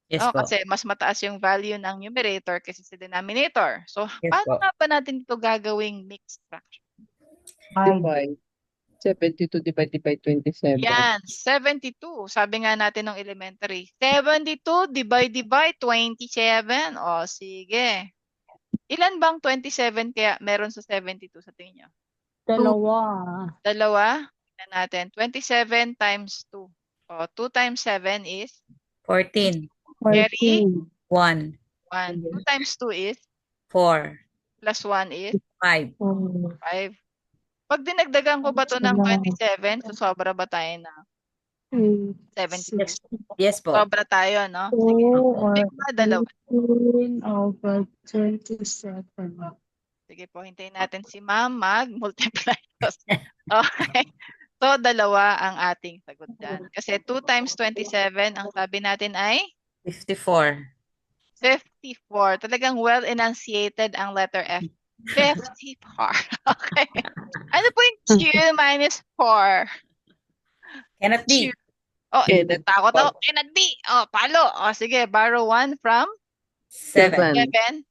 Yes No, po. kasi mas mataas yung value ng numerator kaysa sa denominator. So, Yes paano po. nga ba natin ito gagawing mixed fraction? Divide. 72 divided by 27. Yan, 72. Sabi nga natin ng elementary, 72 divided by 27. O, sige. Ilan bang 27 kaya meron sa 72 sa tingin nyo? Dalawa. Tingnan natin. 27 times 2. O, 2 times 7 is 14. Carry 14. 1. 1. 2 times 2 is 4. plus 1 is 5. 5. Pag dinagdagan ko ba to ng 27, sobra ba tayo na 72? Yes po. Sobra tayo, no? Sige. 2 or Pick ba dalawa? 18 over 27. Sige po, hintayin natin si ma'am mag-multiply. Okay. So, dalawa ang ating sagot dyan. Kasi 2 times 27, ang sabi natin ay 54. 54. Talagang well enunciated ang letter F. 54. Okay. Ano po yung 2 minus 4? Cannot be. Oh, Cannot takot be. ako. Cannot be. Oh, palo. Oh, sige. Borrow 1 from 7. 7.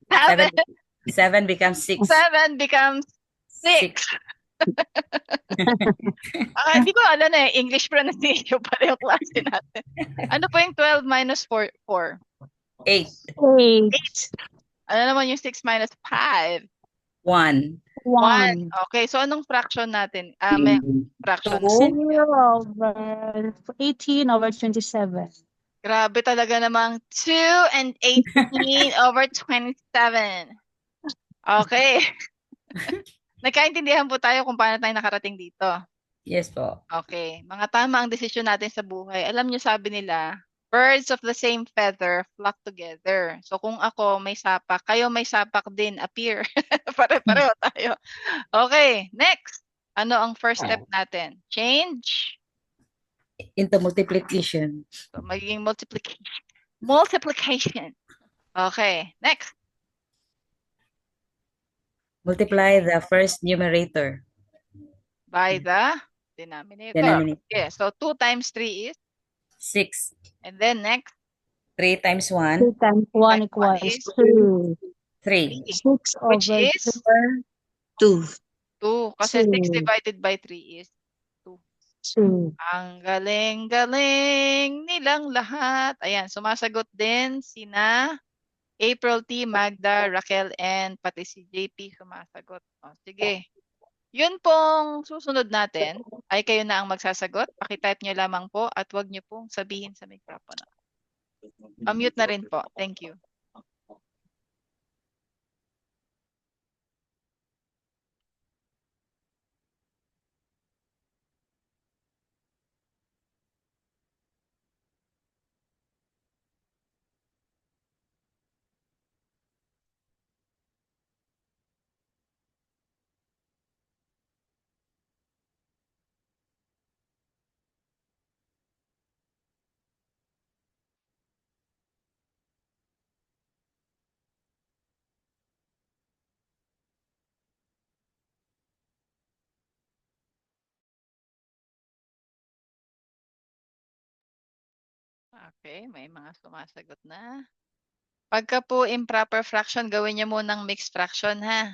7. 7 becomes 6. 7 becomes 6. Hindi ko alam na English pronunciation pala yung klase natin. Ano po yung 12 minus 4? 8. 8. Ano naman yung 6 minus 5? 1. 1. Okay, so anong fraction natin? May fraction. 0 over 18 over 27. Grabe talaga namang 2 and 18 over 27. Okay. Nagkaintindihan po tayo kung paano tayo nakarating dito. Yes po. Okay. Mga tama ang desisyon natin sa buhay. Alam niyo, sabi nila, birds of the same feather flock together. So kung ako may sapak, kayo may sapak din, appear. Pare-pareho tayo. Okay, next. Ano ang first step natin? Change. Into multiplication. So magiging multiplication. Multiplication. Okay, next. Multiply the first numerator. By the denominator. Denominator. Okay, so 2 times 3 is? 6. And then next. 3 times 1. 2 times 1 equals 2. 3. 6 Which over is? 2. 2. Kasi 6 Two. divided by 3 is? 2. Ang galing-galing nilang lahat. Ayan, sumasagot din sina April T, Magda, Raquel, and pati si JP sumasagot. O, sige. Yun pong susunod natin ay kayo na ang magsasagot. Pakitype nyo lamang po at wag nyo pong sabihin sa mikropono. Mute na rin po. Thank you. Okay, may mga sumasagot na. Pagka po improper fraction, gawin niyo munang mixed fraction, ha?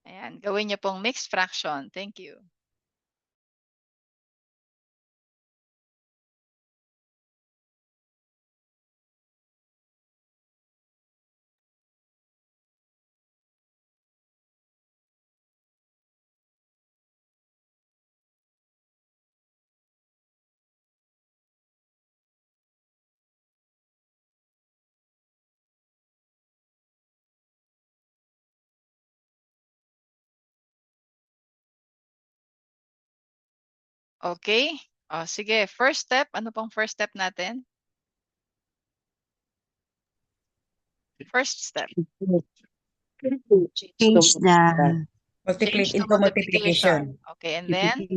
Ayan, gawin niyo pong mixed fraction. Thank you. Okay? O, sige. First step. Ano pong first step natin? First step. Change the Multiply Change to into multiplication. Okay, and then?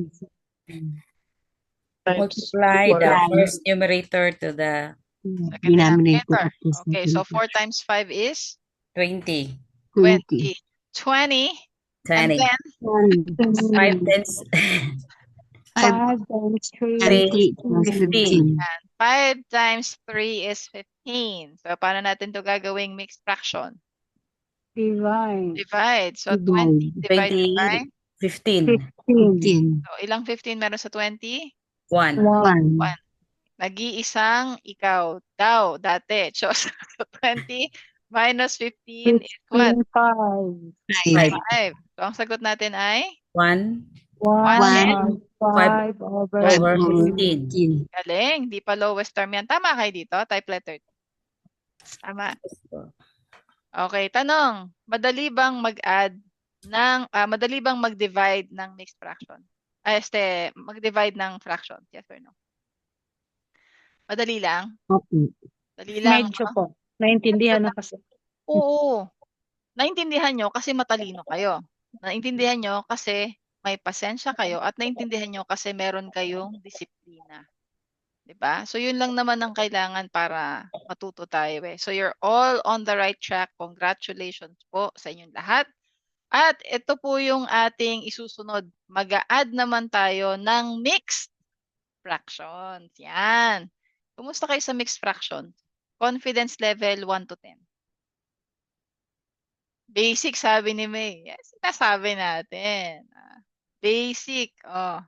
Multiply the first numerator to the Second denominator. Okay, so 4 times 5 is? 20. 20. 20. And 20. then? 5 times 5 times 3 3, 15. 5 times 3 is 15. So, paano natin to gagawing mixed fraction? Divide. So, 20 divided by? 15. 15. So, ilang 15 meron sa 20? 1. 1. Nag-iisang ikaw daw dati. So, 20 minus 15 is what? 5. 5. So, ang sagot natin ay? 1 1 5 over over 15. 15. Galing. Di pa lowest term yan. Tama kayo dito. Type letter. Tama. Okay, tanong. Madali bang mag-divide ng mixed fraction? Mag-divide ng fraction. Yes or no? Madali lang? Okay. Dali lang, Medyo no? po. Naintindihan na kasi. Oo. Naintindihan nyo kasi matalino kayo. Naintindihan nyo kasi may pasensya kayo at naintindihan nyo kasi meron kayong disiplina. 'Di ba? So yun lang naman ang kailangan para matuto tayo eh. So you're all on the right track. Congratulations po sa inyong lahat. At ito po yung ating isusunod. Mag-a-add naman tayo ng mixed fractions. Yan. Kumusta kayo sa mixed fractions? Confidence level 1 to 10. Basic sabi ni May. Yes, sinasabi natin. Basic. Oh.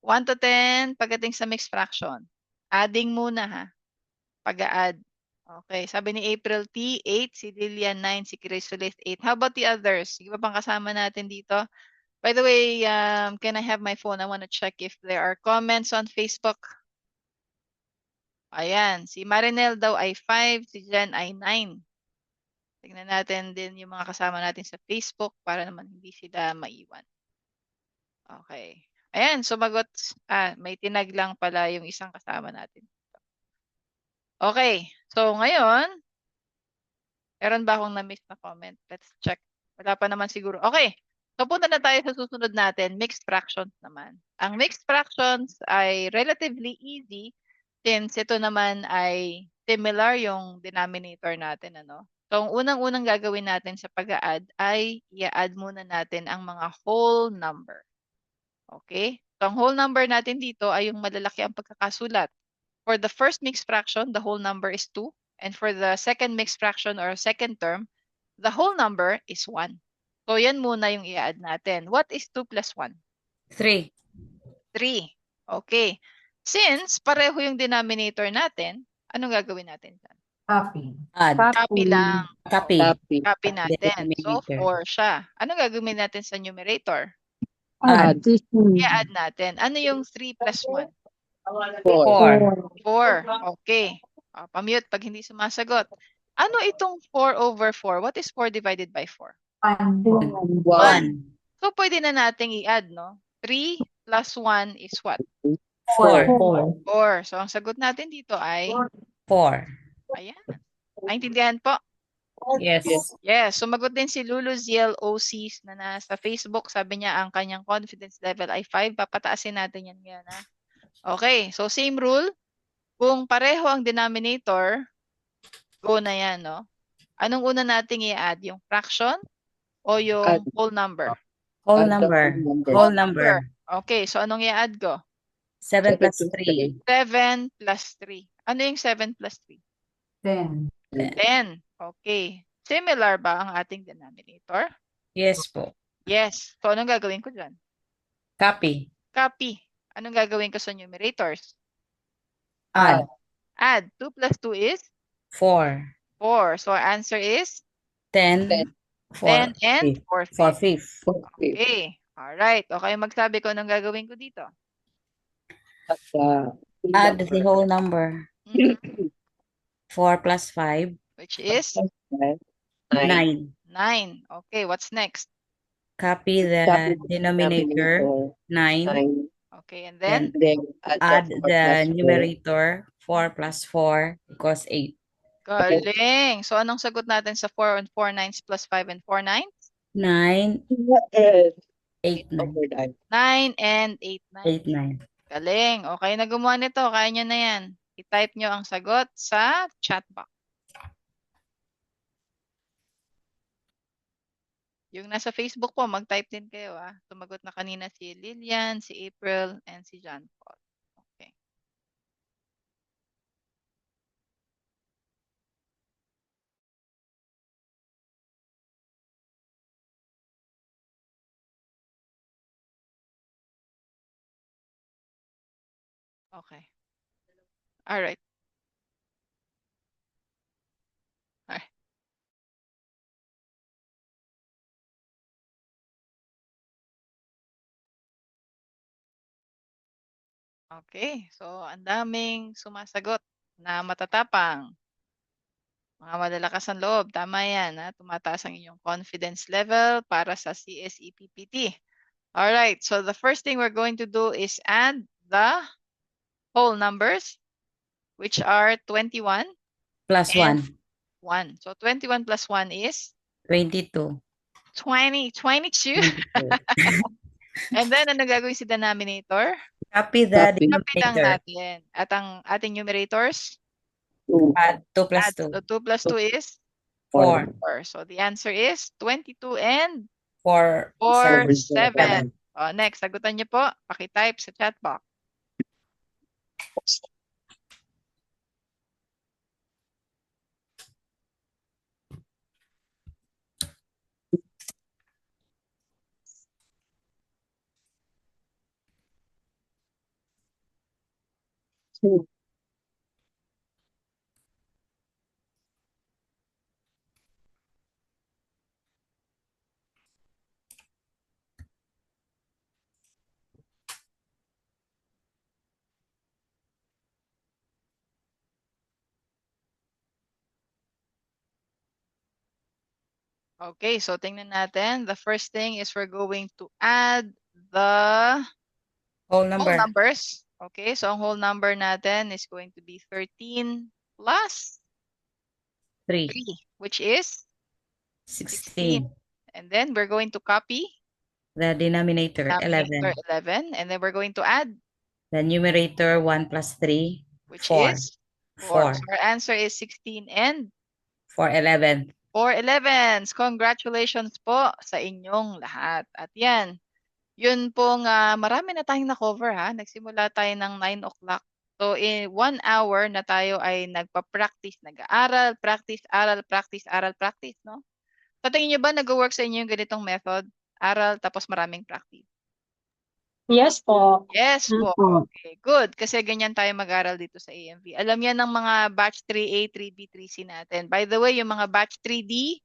1 to 10 pagdating sa mixed fraction. Adding muna ha. Pag-a-add. Okay. Sabi ni April T, 8. Si Lilian, 9. Si Chrysolis, 8. How about the others? Sige pa bang kasama natin dito? By the way, can I have my phone? I want to check if there are comments on Facebook. Ayan. Si Marinel daw ay 5. Si Jen ay 9. Tingnan natin din yung mga kasama natin sa Facebook para naman hindi sila maiwan. Okay. Ayan, sumagot. May tinag lang pala yung isang kasama natin. Okay. So, ngayon, meron ba akong na-miss na comment? Let's check. Wala pa naman siguro. Okay. So, punta na tayo sa susunod natin. Mixed fractions naman. Ang mixed fractions ay relatively easy since ito naman ay similar yung denominator natin. Ano? So, ang unang-unang gagawin natin sa pag-a-add ay i-add muna natin ang mga whole number. Okay? So, ang whole number natin dito ay yung malalaki ang pagkakasulat. For the first mixed fraction, the whole number is 2. And for the second mixed fraction or second term, the whole number is 1. So, yan muna yung i-add natin. What is 2 plus 1? 3. 3. Okay. Since pareho yung denominator natin, anong gagawin natin dyan? Copy. Add. Copy lang. Copy. Copy. Copy natin. So, Denominator. 4 siya. Anong gagawin natin sa numerator? Add. I-add natin. Ano yung 3 plus 1? 4. 4. Okay. Pamute pag hindi sumasagot. Ano itong 4 over 4? What is 4 divided by 4? 1 po. 1. So, pwede na nating i-add, no? 3 plus 1 is what? 4. 4. So, ang sagot natin dito ay, 4. ayan. Naintindihan po? Yes. Yes. Sumagot din si Lulu Ziel OC na nasa Facebook. Sabi niya ang kanyang confidence level ay 5. Papataasin natin yan ngayon, ha? Okay. So, same rule. Kung pareho ang denominator, go na yan, no? Anong una nating i-add? Yung fraction o yung Add. whole number? Whole Add the number. whole number. Whole number. Okay. So, anong i-add ko? 7 plus 3. 3. 7 plus 3. Ano yung 7 plus 3? 10. 10. Okay. Similar ba ang ating denominator? Yes po. Yes. So, anong gagawin ko dyan? Copy. Copy. Anong gagawin ko sa numerators? Add. Add. 2 plus 2 is 4. 4. So, our answer is 10. 10 and 4 4 fifths. fifth. Okay. Alright. Okay, magsabi ko anong gagawin ko dito. Add the whole number. Mhm. 4 plus 5. Which is 9. 9. Okay, what's next? Copy the denominator. 9. 9. Okay, and then? Then Add the numerator. 4 plus 4 equals 8. Galing. So, anong sagot natin sa 4 and 4 nines plus 5 and 4 nines? 9, 8, 9. 9 and 8 nines. 8, 9. Galing. Okay na gumawa nito. Kaya nyo na yan. I-type nyo ang sagot sa chat box. Yung nasa Facebook po, mag-type din kayo. Sumagot na kanina si Lilian, si April, and si John Paul. Okay. Okay. All right. Okay. So, ang daming sumasagot na matatapang. Mga malalakas ang loob. Tama yan. Ha? Tumataas ang inyong confidence level para sa CSEPPT. Alright, so the first thing we're going to do is add the whole numbers, which are 21 Plus and 1. 1. So 21 plus 1 is 22. 22. 22. And then, ano gagawin si denominator? Copy the Copy. Copy lang denominator. natin. At ang ating numerators, 2, Add 2 plus add. 2. So 2 plus 2 is 4. 4. So the answer is 22 and 4. 4, 7. 7. Next, sagutan niyo po. Pakitype sa chat box. Okay, so tingnan natin. The first thing is we're going to add the Whole whole number. numbers. Okay, so ang whole number natin is going to be 13 plus 3. 3, which is 16. And then we're going to copy The denominator. denominator 11. 11. And then we're going to add, The numerator. 1 plus 3. which 4. is 4. 4. So our answer is 16 and 4. 11. 4 11s. Congratulations po sa inyong lahat. At yan, yun pong marami na tayong na-cover ha. Nagsimula tayo ng 9 o'clock. So in 1 hour na tayo ay nagpa-practice, nag-aaral, practice, aral, practice, aral, practice, no? Sa tingin niyo ba nag-work sa inyo yung ganitong method? Aral tapos maraming practice. Yes po. Yes po. Opo. Okay, good. Kasi ganyan tayo mag-aral dito sa AMV. Alam yan ng mga batch 3A, 3B, 3C natin. By the way, yung mga batch 3D,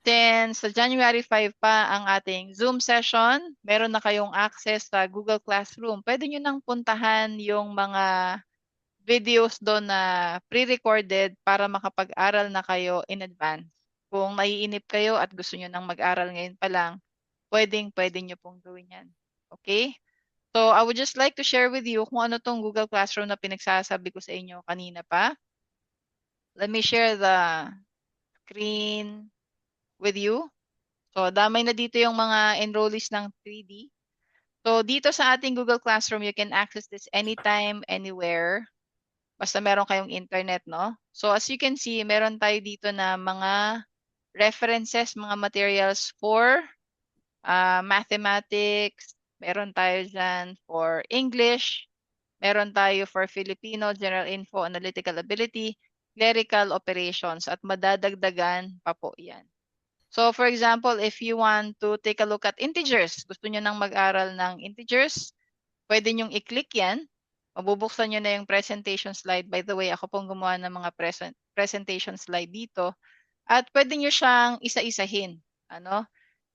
since sa January 5 pa ang ating Zoom session, meron na kayong access sa Google Classroom. Pwede nyo nang puntahan yung mga videos doon na pre-recorded para makapag-aral na kayo in advance. Kung naiinip kayo at gusto nyo nang mag-aral ngayon pa lang, pwede nyo pong gawin yan. Okay? So, I would just like to share with you kung ano tong Google Classroom na pinagsasabi ko sa inyo kanina pa. Let me share the screen with you. So, damay na dito yung mga enrollees ng 3D. So, dito sa ating Google Classroom, you can access this anytime, anywhere. Basta meron kayong internet, no? So, as you can see, meron tayo dito na mga references, mga materials for mathematics, meron tayo dyan for English, meron tayo for Filipino, General Info, Analytical Ability, Clerical Operations, at madadagdagan pa po yan. So for example, if you want to take a look at integers, gusto nyo nang mag-aral ng integers, pwede nyong i-click yan. Mabubuksan nyo na yung presentation slide. By the way, ako pong gumawa ng mga presentation slide dito. At pwede nyo siyang isa-isahin. Ano?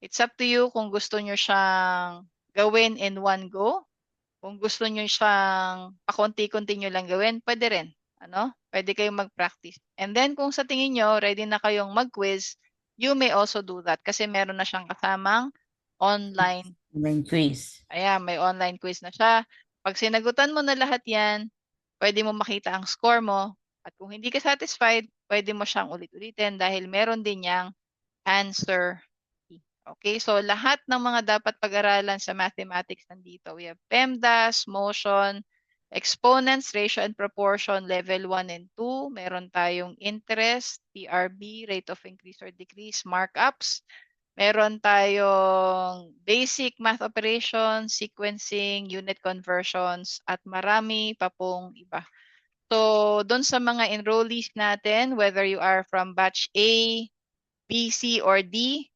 It's up to you kung gusto nyo siyang gawin in one go. Kung gusto nyo siyang pakunti-kunti nyo lang gawin, pwede rin. Ano? Pwede kayong mag-practice. And then kung sa tingin nyo, ready na kayong mag-quiz, you may also do that kasi meron na siyang kasamang online. Online quiz. Ayan, may online quiz na siya. Pag sinagutan mo na lahat yan, pwede mo makita ang score mo. At kung hindi ka satisfied, pwede mo siyang ulit-ulitin dahil meron din niyang answer key. Okay, so lahat ng mga dapat pag-aralan sa mathematics nandito. We have PEMDAS, motion, exponents, ratio and proportion, level 1 and 2. Meron tayong interest, PRB, rate of increase or decrease, markups. Meron tayong basic math operations, sequencing, unit conversions, at marami pa pong iba. So, doon sa mga enrollees natin, whether you are from batch A, B, C, or D,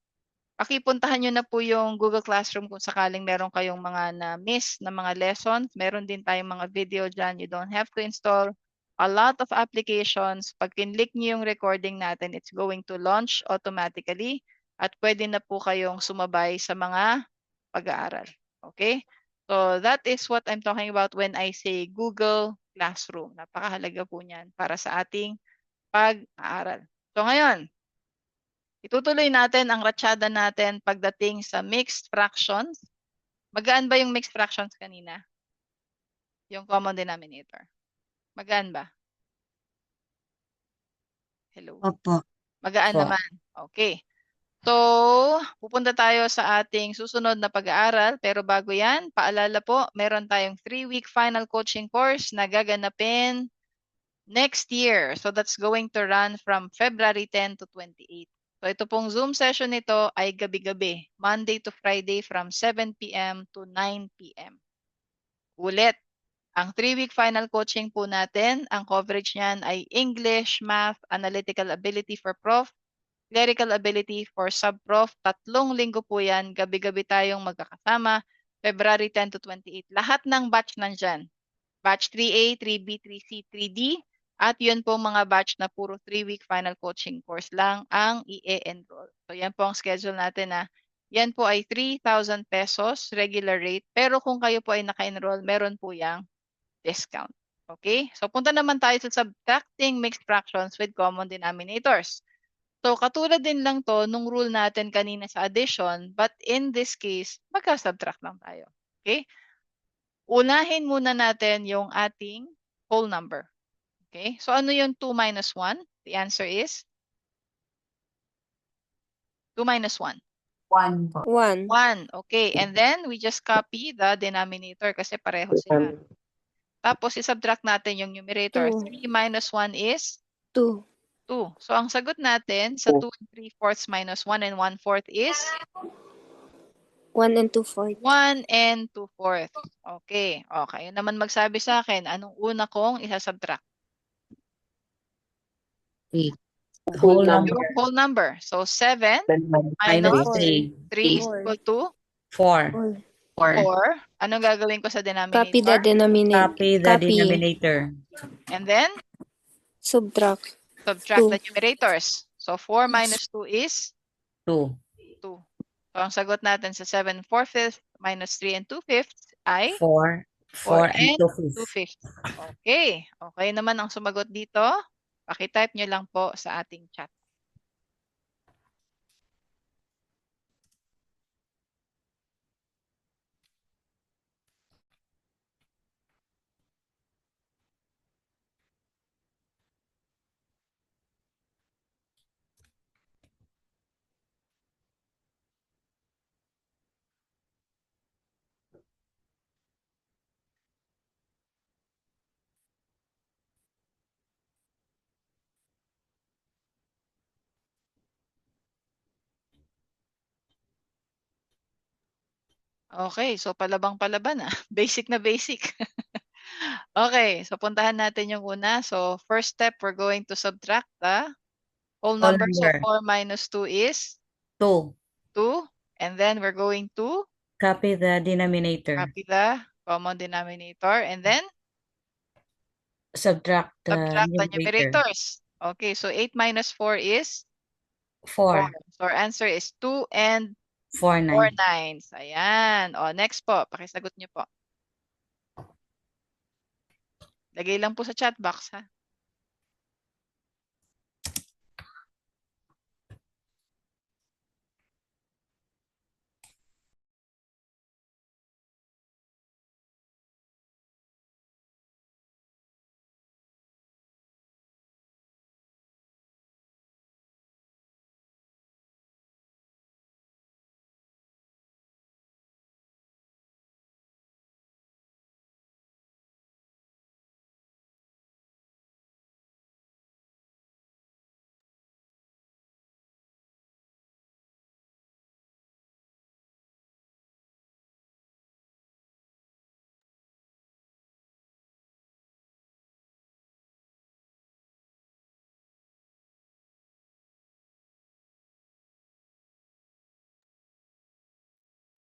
pakipuntahan nyo na po yung Google Classroom kung sakaling meron kayong mga na-miss na mga lessons. Meron din tayong mga video dyan. You don't have to install a lot of applications. Pag kinlik nyo yung recording natin, it's going to launch automatically. At pwede na po kayong sumabay sa mga pag-aaral. Okay? So that is what I'm talking about when I say Google Classroom. Napakahalaga po niyan para sa ating pag-aaral. So ngayon, itutuloy natin ang ratsyada natin pagdating sa mixed fractions. Magaan ba yung mixed fractions kanina? Yung common denominator. Magaan ba? Hello? Opo. Magaan Opo. naman. Okay. So, pupunta tayo sa ating susunod na pag-aaral. Pero bago yan, paalala po, meron tayong 3-week final coaching course na gaganapin next year. So, that's going to run from February 10 to 28. So, ito pong Zoom session nito ay gabi-gabi, Monday to Friday from 7 p.m. to 9 p.m. Ulit, ang 3-week final coaching po natin, ang coverage niyan ay English, Math, Analytical Ability for Prof, Clerical Ability for Sub-Prof. 3 linggo po yan, gabi-gabi tayong magkakasama, February 10 to 28. Lahat ng batch nandyan. Batch 3A, 3B, 3C, 3D, at yun po mga batch na puro 3-week final coaching course lang ang i-enroll. So yan po ang schedule natin na yan po ay 3,000 pesos regular rate. Pero kung kayo po ay naka-enroll, meron po yang discount. Okay? So punta naman tayo sa subtracting mixed fractions with common denominators. So katulad din lang to nung rule natin kanina sa addition, but in this case, magka-subtract lang tayo. Okay? Unahin muna natin yung ating whole number. Okay? So ano yung 2 minus 1? The answer is 2 minus 1. 1 po. 1. 1. Okay. And then we just copy the denominator kasi pareho sila. Tapos i-subtract natin yung numerator. 3 minus 1 is 2. 2. So ang sagot natin sa 2 and 3/4 minus 1 and 1/4 is 1 and 2/4. 1 and 2/4. Okay. Okay. Yun naman magsabi sa akin, anong una kong isa-subtract? Whole number. Yung whole number. So 7 Minus minus 3. 3 is equal to 4. 4. Anong gagawin ko sa denominator? Copy the denominator. Copy the denominator. And then, Subtract. subtract 2. the numerators. So 4 minus 2 is 2. 2. So ang sagot natin sa 7/4 minus 3 and 2/5 ay 4. 4 and 2/5. 2/5. Okay. Okay naman ang sumagot dito. Paki-type nyo lang po sa ating chat. Okay, so palabang-palaban ah. Basic na basic. Okay, so puntahan natin yung una. So first step, we're going to subtract the whole number. So number. 4 minus 2 is 2. 2. And then we're going to Copy the denominator. copy the common denominator. And then Subtract the subtract the numerator. numerators. Okay, so 8 minus 4 is 4. 4. So our answer is 2 and 4, 4 9. nines. Ayan. O, next po. Pakisagot niyo po. Lagay lang po sa chat box, ha?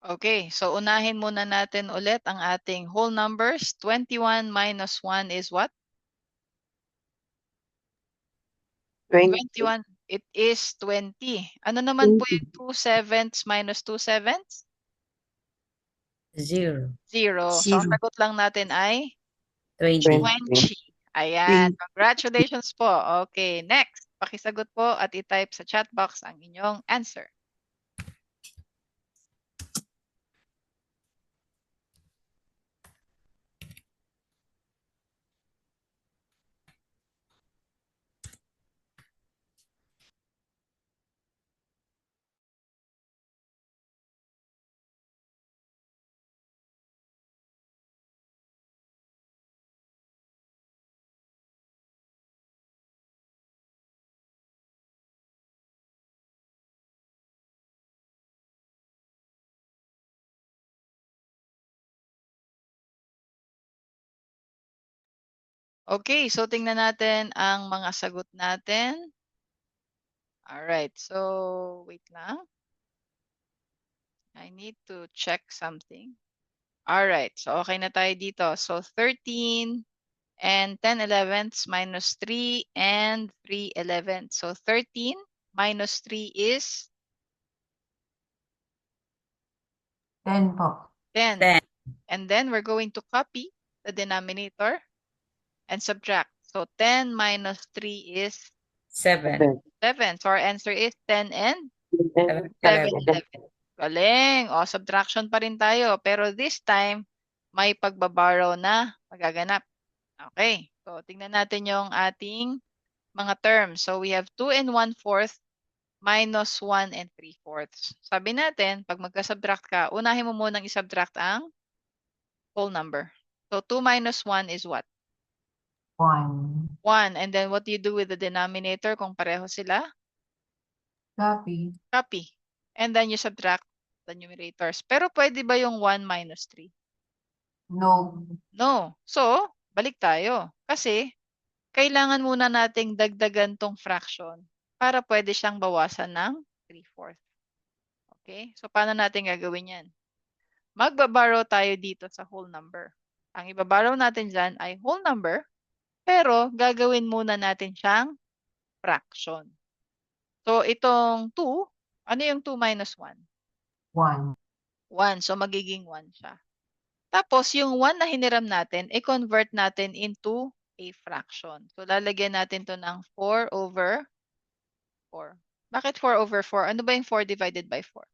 Okay, so unahin muna natin ulit ang ating whole numbers. 21 minus 1 is what? 21. It is 20. Ano naman po yung 2/7 minus 2/7? 0. 0. So ang sagot lang natin ay 20. 20. Ayan, congratulations po. Okay, next. Pakisagot po at i-type sa chat box ang inyong answer. Okay, so tingnan natin ang mga sagot natin. Alright, so wait lang. I need to check something. Alright, so okay na tayo dito. So 13 and 10/11 minus 3 and 3/11. So 13 minus 3 is 10 po. 10. 10. And then we're going to copy the denominator and subtract. So 10 minus 3 is 7. 7. So our answer is 10 and 7, 7/11. Galing. O, subtraction pa rin tayo. Pero this time, may pagbaborrow na magaganap. Okay. So, tingnan natin yung ating mga terms. So, we have 2 and 1/4 minus 1 and 3/4. Sabi natin, pag magka-subtract ka, unahin mo munang isubtract ang whole number. So, 2 minus 1 is what? 1. 1. And then, what do you do with the denominator kung pareho sila? Copy. Copy. And then, you subtract the numerators. Pero pwede ba yung 1 minus 3? No. No. So, balik tayo. Kasi, kailangan muna nating dagdagan tong fraction para pwede siyang bawasan ng 3/4. Okay? So, paano natin gagawin yan? Magbaborrow tayo dito sa whole number. Ang ibaborrow natin dyan ay whole number, pero gagawin muna natin siyang fraction. So, itong 2, ano yung 2 minus 1? 1. 1. So, magiging 1 siya. Tapos, yung 1 na hiniram natin, i-convert natin into a fraction. So, lalagyan natin to ng 4 over 4. Bakit 4 over 4? Ano ba yung 4 divided by 4?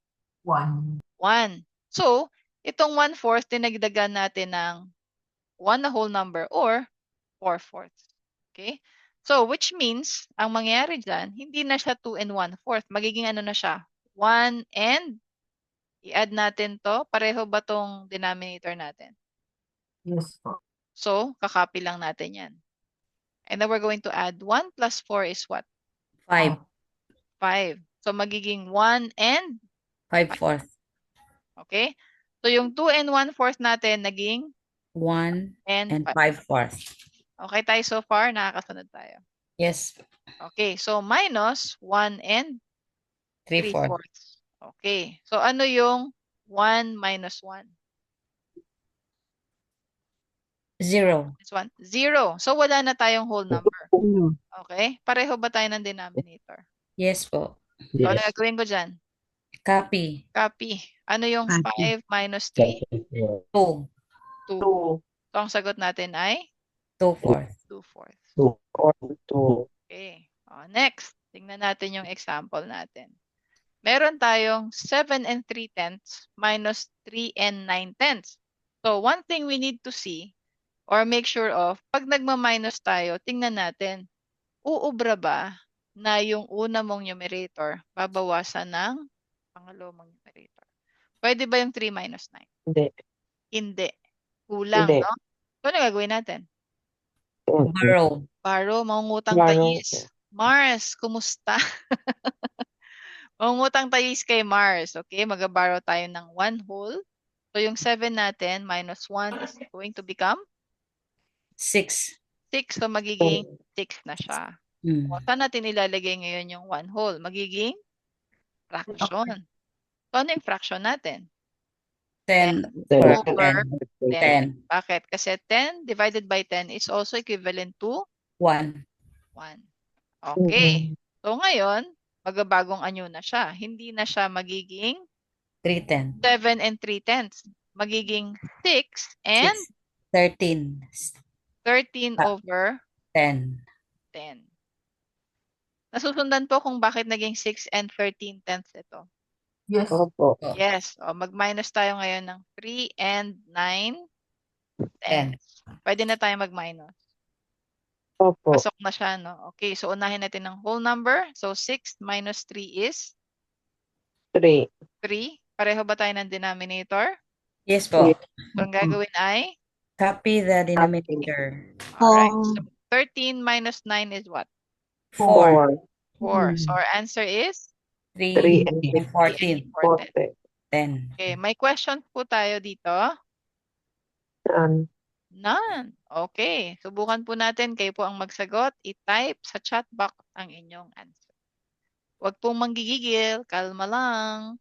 1. 1. So, itong 1/4, tinagdagan natin ng 1 na whole number or 4/4. Okay? So, which means, ang mangyayari dyan, hindi na siya 2 and 1/4. Magiging ano na siya? 1 and i-add natin to. Pareho ba tong denominator natin? Yes po. So, kakopy lang natin yan. And then we're going to add 1 plus 4 is what? 5. 5. So, magiging 1 and, 5/4. okay? So, yung 2 and 1/4 natin naging 1 and and 5. 5/4. Okay tayo so far? Nakakasunod tayo. Yes. Okay, so minus 1 and 3/4. 3/4. Okay, so ano yung 1 minus 1? 0. This one, 0. So, wala na tayong whole number. Okay? Pareho ba tayo ng denominator? Yes po. So, ano gagawin ko dyan? Copy. Copy. Ano yung Copy. 5 minus 3? 2. 2. So, ang sagot natin ay 2/4. 2/4. 2. Okay. Next, tingnan natin yung example natin. Meron tayong 7 and 3/10 minus 3 and 9/10. So, one thing we need to see or make sure of, pag nagma-minus tayo, tingnan natin, uubra ba na yung una mong numerator babawasan ng pangalawang mong numerator? Pwede ba yung 3 minus 9? Hindi. Hindi. Kulang, Hindi. no? So, ano gagawin natin? Borrow. Borrow, mangungutang Borrow. tayis. Mars, kumusta? Mangungutang tayis kay Mars. Okay, mag-borrow tayo ng 1 whole. So, yung 7 natin minus 1 is going to become 6. 6. So, magiging 6 na siya. Mm. O, saan natin ilalagay ngayon yung 1 whole? Magiging fraction. So, ano yung fraction natin? 10 over over 10. 10. Bakit? Kasi 10 divided by 10 is also equivalent to 1. 1. Okay. So, ngayon, magabagong anyo na siya. Hindi na siya magiging 3/10. 7 and 3/10. Magiging 6 and 13. 13 Ah. over 10. 10. Nasusundan po kung bakit naging 6 and 13/10 ito. Yes. Opo. Oh, Yes. O, mag-minus tayo ngayon ng 3 and 9/10. 10. Pwede na tayo mag-minus. Opo. Pasok na siya, no? Okay, so unahin natin ng whole number. So 6 minus 3 is 3. 3. Pareho ba tayo ng denominator? Yes po. Yes. So ang gagawin ay, Copy the denominator. alright. So 13 minus 9 is what? 4, 4. So our answer is 3, 3 and and 14. 14. 10. Okay, may question po tayo dito. None. Okay, subukan po natin. Kayo po ang magsagot. I-type sa chat box ang inyong answer. Huwag pong manggigigil. Kalma lang.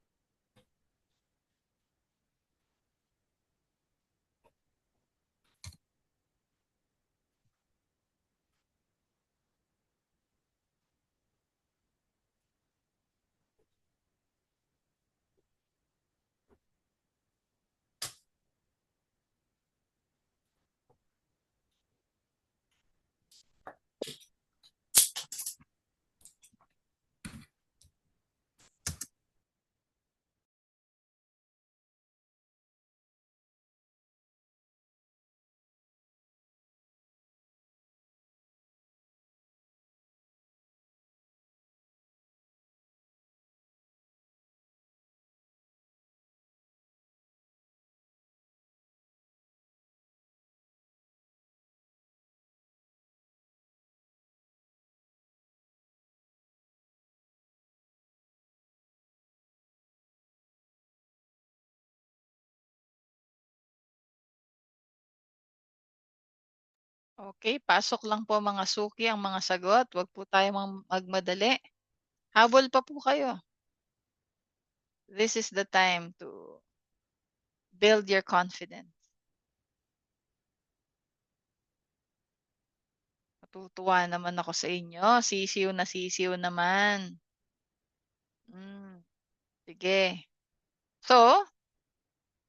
Okay, pasok lang po mga suki ang mga sagot. Huwag po tayo magmadali. Habol pa po kayo. This is the time to build your confidence. Natutuwa naman ako sa inyo. Sisiw na sisiw naman. Sige. So,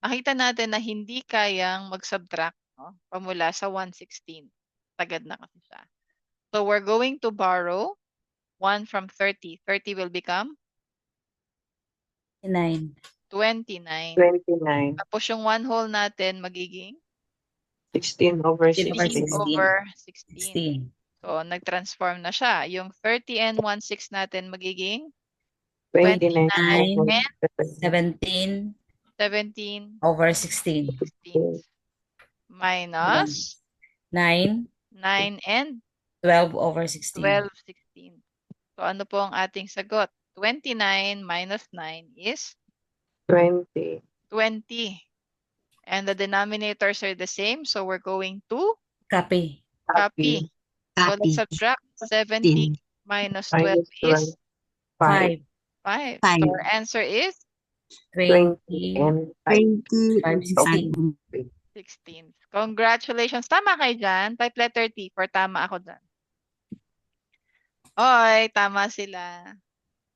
nakita natin na hindi kayang mag-subtract, no? Pamula sa 116. Tagad na kasi siya. So, we're going to borrow 1 from 30. 30 will become 9. 29. 29. Tapos yung 1 whole natin magiging 16 over 16 over 16 16. 16. over 16. 16. So, nag-transform na siya. Yung 30 and 1/6 natin magiging 29 29 over and 17 17 over 16. 16 minus 9, 9 and 12 over 16. 12/16. So, ano po ang ating sagot? 29 minus 9 is 20. 20. And the denominators are the same. So, we're going to Copy. copy. So, let's subtract 70 minus 12 is 5. 5. 5. So, our answer is 20 20. and 5. 16. 16. Congratulations. Tama kayo dyan. Type letter T for tama ako dyan. Oy, tama sila.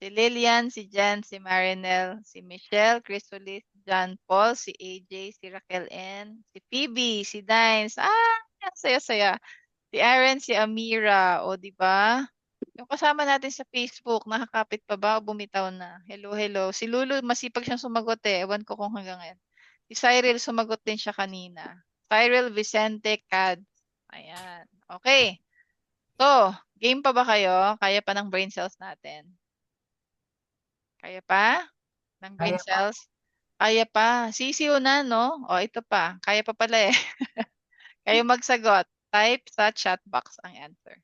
Si Lilian, si Jen, si Marinel, si Michelle, Chrysolis, John Paul, si AJ, si Raquel N, si Phoebe, si Dines. Ang saya-saya. Si Aaron, si Amira. O, di ba? Yung kasama natin sa Facebook, nakakapit pa ba o bumitaw na? Hello, hello. Si Lulu, masipag siyang sumagot eh. Ewan ko kung hanggang ngayon. Si Cyril, sumagot din siya kanina. Cyril Vicente Cad. Ayan. Okay. So, game pa ba kayo? Kaya pa ng brain cells natin? Kaya pa? Ng brain Kaya pa. cells? Kaya pa. Sisiw na, no? O, ito pa. Kaya pa pala eh. Kayo magsagot. Type sa chat box ang answer.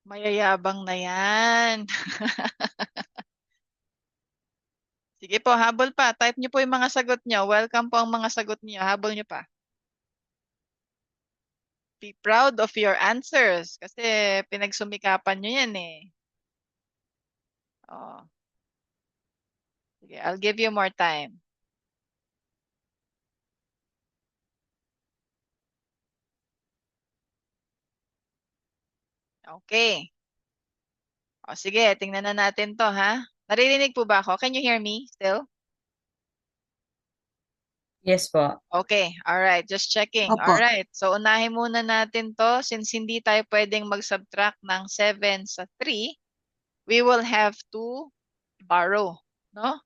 Mayayabang na yan. Sige po, habol pa. Type niyo po yung mga sagot niyo. Welcome po ang mga sagot niyo. Habol niyo pa. Be proud of your answers kasi pinagsumikapan niyo yan eh. Oh. Sige, I'll give you more time. Okay. O sige, tingnan na natin to ha. Naririnig po ba ako? Can you hear me still? Yes po. Okay, all right, just checking. Opo. All right. So unahin muna natin to since hindi tayo pwedeng mag-subtract ng 7 sa 3, we will have to borrow, no?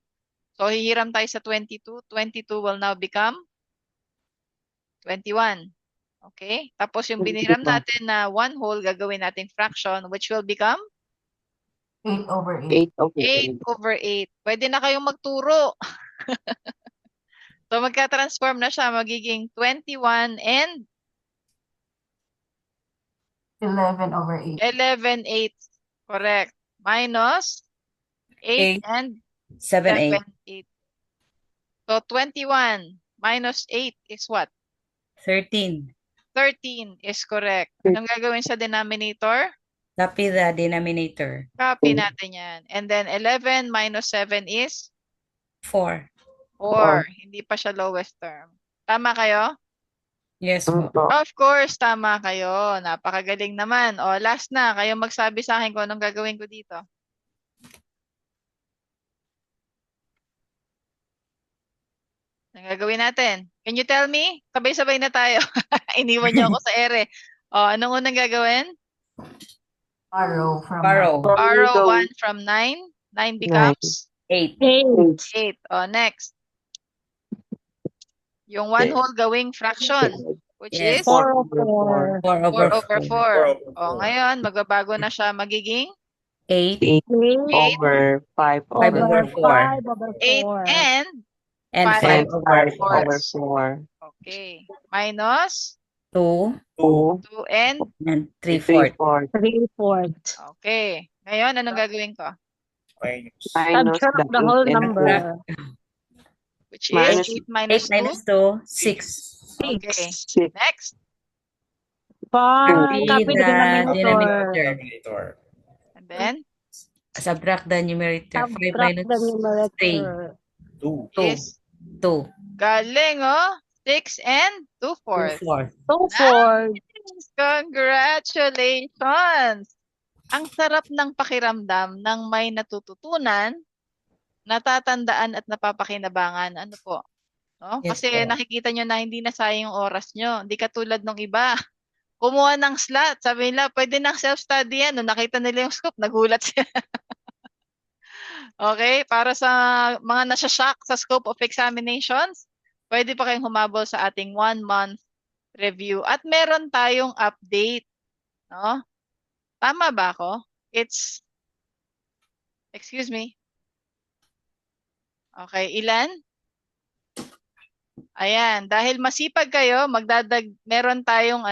So hihiram tayo sa 22. 22 will now become 21. Okay? Tapos yung biniram natin na 1 whole, gagawin nating fraction which will become 8/8. 8/8. Pwede na kayong magturo. So magka-transform na siya, magiging 21 and 11/8. 11/8. Correct. Minus 8 8, and 7, 8. 7/8. So 21 minus 8 is what? 13. 13 is correct. Anong gagawin sa denominator? Copy the denominator. Copy natin yan. And then 11 minus 7 is 4. 4. Hindi pa siya lowest term. Tama kayo? Yes po. Of course, tama kayo. Napakagaling naman. O, last na. Kayo magsabi sa akin kung anong gagawin ko dito. Anong gagawin natin? Can you tell me? Sabay-sabay na tayo. Iniwan niyo ako sa ere. O, anong unang gagawin? Borrow from Borrow. Borrow 1 from 9. 9 becomes 8. 8. O, next. Yung 1 whole gawing fraction, which Yes. is 4/4. 4 4 over over 4. 4. O, ngayon, magbabago na siya magiging 8 8 over 5 5 over 4. 8 and And 5 5 over 4. 4. Okay. Minus 2 2 and and 3/4. 3/4. okay. Ngayon, anong gagawin ko? Subtract the whole number. Which is 8 minus 8 minus 2, 6. Okay. 6. Next. Copy Copy the the denominator. denominator. And then, Subtract the numerator. 5 Subtract minus the 3. numerator. 2. is 2. galing, oh. 6 and 2/4. 2/4. 2/4. Congratulations! Ang sarap ng pakiramdam ng may natututunan, natatandaan at napapakinabangan. Ano po? No? Yes Kasi po. nakikita nyo na hindi na sayang yung oras nyo. Hindi katulad ng iba. Kumuha ng slot. Sabi nila, pwede nang self-study yan. Nung nakita nila yung scope, nagulat sila. Okay? Para sa mga nasashock sa scope of examinations, pwede pa kayong humabol sa ating 1-month review. At meron tayong update. No? Tama ba ako? Excuse me. Okay, ilan? Ayan, dahil masipag kayo, meron tayong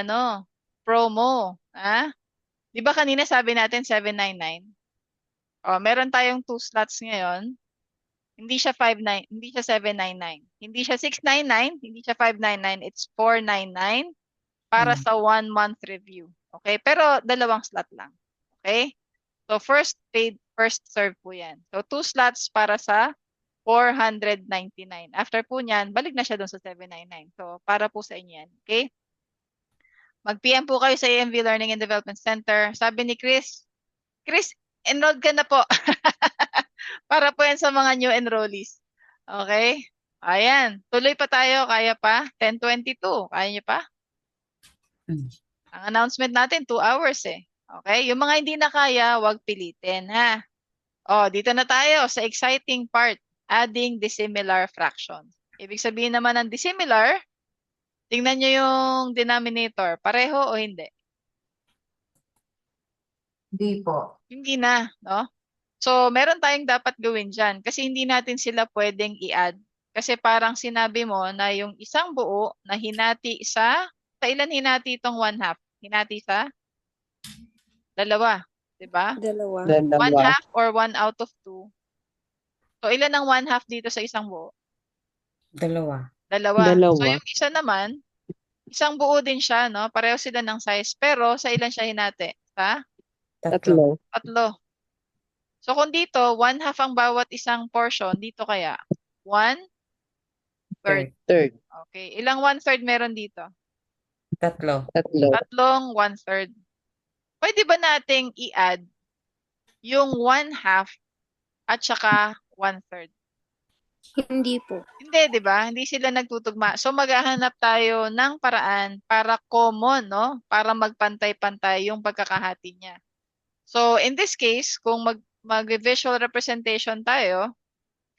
promo. Ha? Di ba kanina sabi natin 799? O, meron tayong 2 slots ngayon. Hindi siya 799. Hindi siya 699, hindi siya 599, it's 499 para sa 1-month review. Okay? Pero 2 slot lang. Okay? So first paid, first serve po 'yan. So 2 slots para sa 499. After po niyan, balik na siya doon sa 799. So para po sa inyo 'yan. Okay? Mag-PM po kayo sa AMV Learning and Development Center. Sabi ni Chris, enrolled ka na po. Para po yan sa mga new enrollees. Okay? Ayan. Tuloy pa tayo. Kaya pa? 10:22. Kaya nyo pa? Ang announcement natin, 2 hours eh. Okay? Yung mga hindi na kaya, wag pilitin. Ha? O, dito na tayo sa exciting part. Adding dissimilar fractions. Ibig sabihin naman ng dissimilar, tingnan nyo yung denominator. Pareho o hindi? Hindi po. Hindi na, no? So, meron tayong dapat gawin dyan kasi hindi natin sila pwedeng i-add. Kasi parang sinabi mo na yung isang buo na hinati sa ilan hinati itong 1/2? Hinati sa 2. Diba? Dalawa. 1/2 or 1 out of 2. So, ilan ang 1/2 dito sa isang buo? Dalawa. Dalawa. So, yung isa naman, isang buo din siya, no? Pareho sila ng size. Pero, sa ilan siya hinati? Sa Tatlo. 3. So, kung dito, 1/2 ang bawat isang portion, dito kaya? 1/3. Third. Okay. Ilang 1/3 meron dito? Tatlo. Tatlong 1/3. Pwede ba nating i-add yung 1/2 at saka 1/3? Hindi po. Hindi, di ba? Hindi sila nagtutugma. So, maghahanap tayo ng paraan para common, no? Para magpantay-pantay yung pagkakahati niya. So, in this case, kung mag-visual representation tayo,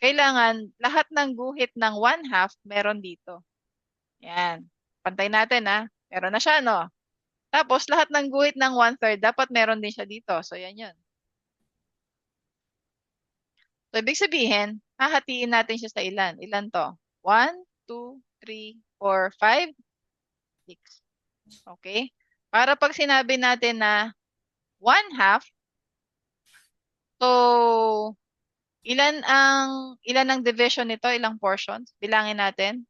kailangan lahat ng guhit ng 1/2 meron dito. Yan. Pantay natin, ha? Meron na siya, no? Tapos, lahat ng guhit ng 1/3, dapat meron din siya dito. So, yan yun. So, ibig sabihin, hahatiin natin siya sa ilan. Ilan to? 1, 2, 3, 4, 5, 6. Okay? Para pag sinabi natin na 1/2, so, ilan ang division nito? Ilang portions? Bilangin natin.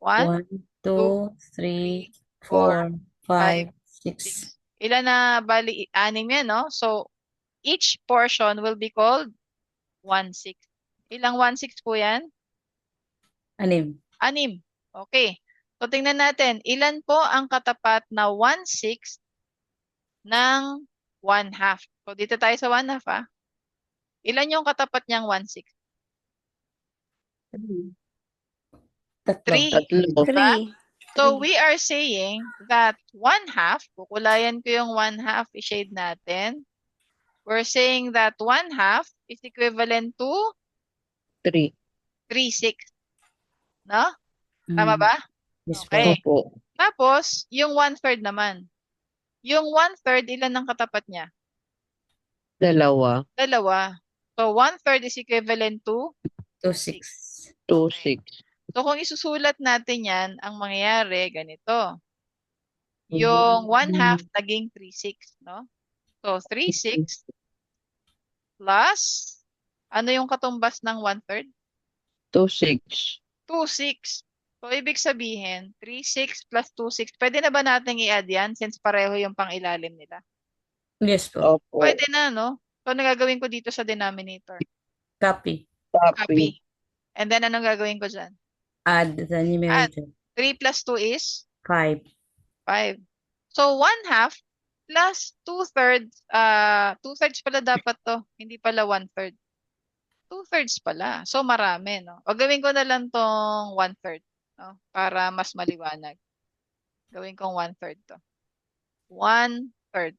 1, 1, 2, 3, 4, 4, 5, 6. 6. Ilan na bali? 6 yan, no? So, each portion will be called 1/6. Ilang 1/6 po yan? 6. 6. Okay. So, tingnan natin. Ilan po ang katapat na 1/6 ng 1/2? So, dito tayo sa 1/2, ha? Ilan yung katapat niyang 1/6? Tatlo. 3. Diba? 3. So, we are saying that 1/2, kukulayan ko yung 1/2, i-shade natin. We're saying that 1/2 is equivalent to 3/6. No? Tama ba? Yes po. Okay. Tapos, yung 1/3 naman. Yung 1/3, ilan ang katapat niya? Dalawa. So, 1/3 is equivalent to 2, 6. So, kung isusulat natin yan, ang mangyayari, ganito. Yung 1/2 naging 3/6, no? So, 3/6 plus, ano yung katumbas ng 1/3? 2/6. So, ibig sabihin, 3/6 plus 2/6, pwede na ba natin i-add yan since pareho yung pang-ilalim nila? Yes po. Pwede na, no? So, ano gagawin ko dito sa denominator? Copy. Copy. And then, anong gagawin ko dyan? Add the numerator. 3 plus 2 is 5. 5. So, 1/2 plus 2/3, 2/3 pala dapat to, hindi pala 1/3. 2/3 pala. So, marami, no? O gawin ko na lang tong 1/3, no? Para mas maliwanag. Gawin kong 1/3 to. 1/3.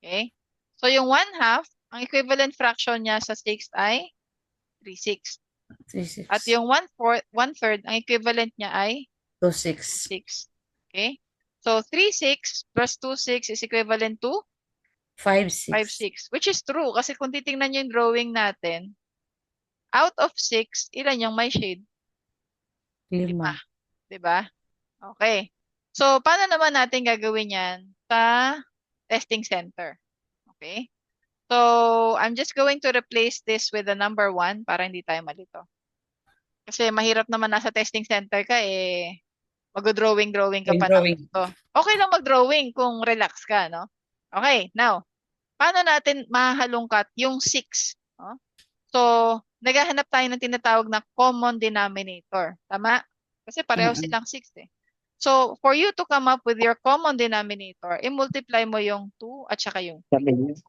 Okay? So, yung 1/2, ang equivalent fraction niya sa 6 ay 3/6. 3, 6. At yung 1/3, ang equivalent niya ay 2, 6. 6. Okay? So, 3/6 plus 2/6 is equivalent to 5, 6. 5/6. Which is true. Kasi kung titingnan nyo yung drawing natin, out of 6, ilan yung may shade? 5. Diba? Okay. So, paano naman natin gagawin yan sa testing center? Okay? So, I'm just going to replace this with the number 1 para hindi tayo malito. Kasi mahirap naman nasa testing center ka, mag-drawing ka pa ng gusto. Okay lang mag-drawing kung relax ka, no? Okay, now, paano natin mahalungkat yung 6? No? So, naghahanap tayo ng tinatawag na common denominator. Tama? Kasi pareho silang 6 eh. So, for you to come up with your common denominator, i-multiply mo yung 2 at saka yung 3.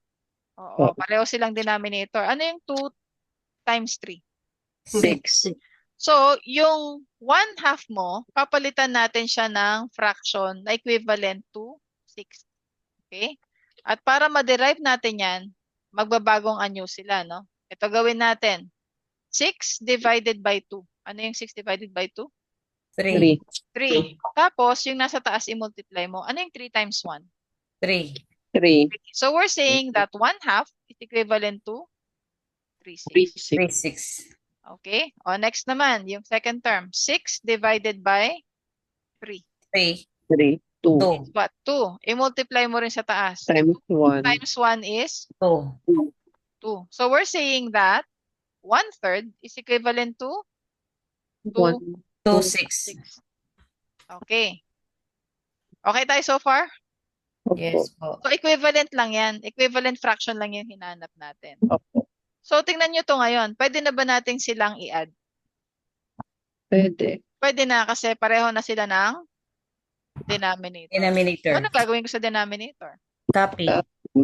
Oo, pareho silang denominator. Ano yung 2 times 3? 6. So, yung 1/2 mo, papalitan natin siya ng fraction na equivalent to 6. Okay? At para ma-derive natin yan, magbabagong anyo sila, no? Ito gawin natin. 6 divided by 2. Ano yung 6 divided by 2? 3. 3. Tapos, yung nasa taas, i-multiply mo. Ano yung 3 times 1? 3. So, we're saying that 1/2 is equivalent to 3/6. 3, 6. Okay? O, next naman, yung second term. 6 divided by 3. 3. 2 2. It's what? 2. I-multiply mo rin sa taas. times 1. Times 1 is 2. 2. So we're saying that 1/3 is equivalent to 1. 2, 6. 6. Okay. Okay tayo so far? Yes po. So equivalent lang yan. Equivalent fraction lang yung hinanap natin. Opo. So tingnan nyo to ngayon. Pwede na ba natin silang i-add? Pwede. Pwede na kasi pareho na sila ng denominator. Denominator. Ano gagawin ko sa denominator? Copy.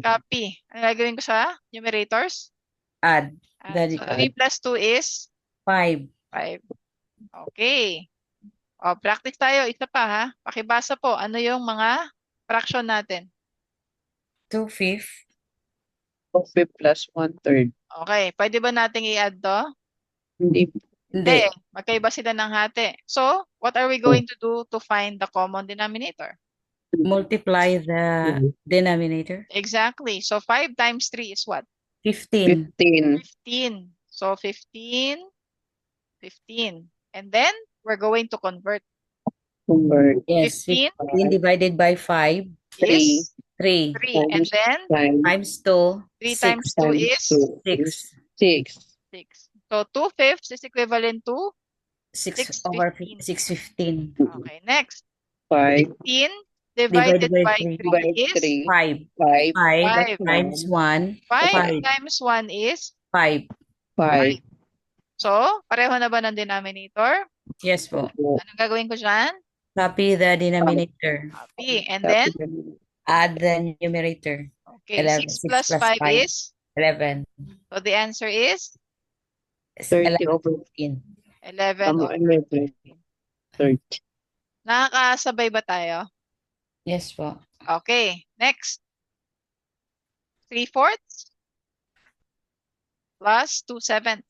Copy. Ano gagawin ko sa numerators? Add. So 3 plus 2 is 5. 5. Okay. O, practice tayo. Isa pa ha. Pakibasa po. Ano yung mga fraction natin? 2/5. 2 plus 1/3. Okay. Pwede ba nating i-add to? Hindi. Hindi. Magkaiba sila ng hati. So, what are we going to do to find the common denominator? Multiply the denominator. Exactly. So, 5 times 3 is what? 15. 15. 15. So, 15. And then, we're going to convert. Convert. Yes. 15 15 divided by 5. is 3. 3. And then, Times 2. 3 6. times 2 is 6. 6. So, 2/5 is equivalent to 6 over 6/15. 6/15. Okay, next. 5 15 divided by 3 by is 3. 5. 5. 5 5. times 1. 5 times 1 is 5. 5. So, pareho na ba ng denominator? Yes po. Anong gagawin ko dyan? Copy the denominator. Copy. And then, Add the numerator. okay, 11. 6 plus 5 is? 11. So, the answer is 30 over 15. 11 over 11. 30. Nakakasabay ba tayo? Yes po. Okay, next. 3/4 plus 2/7.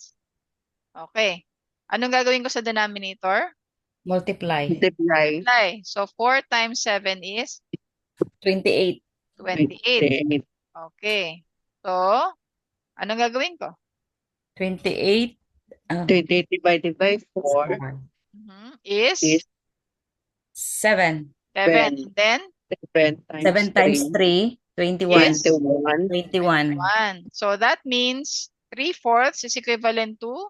Okay. Anong gagawin ko sa denominator? Multiply. Multiply. Multiply. So, 4 times 7 is 28. 28. Okay. So, anong gagawin ko? 28. 28 divided by 4 Is is 7. 7. And then, 7 7 times 3. 21. Is 21. 1. So, that means 3/4 is equivalent to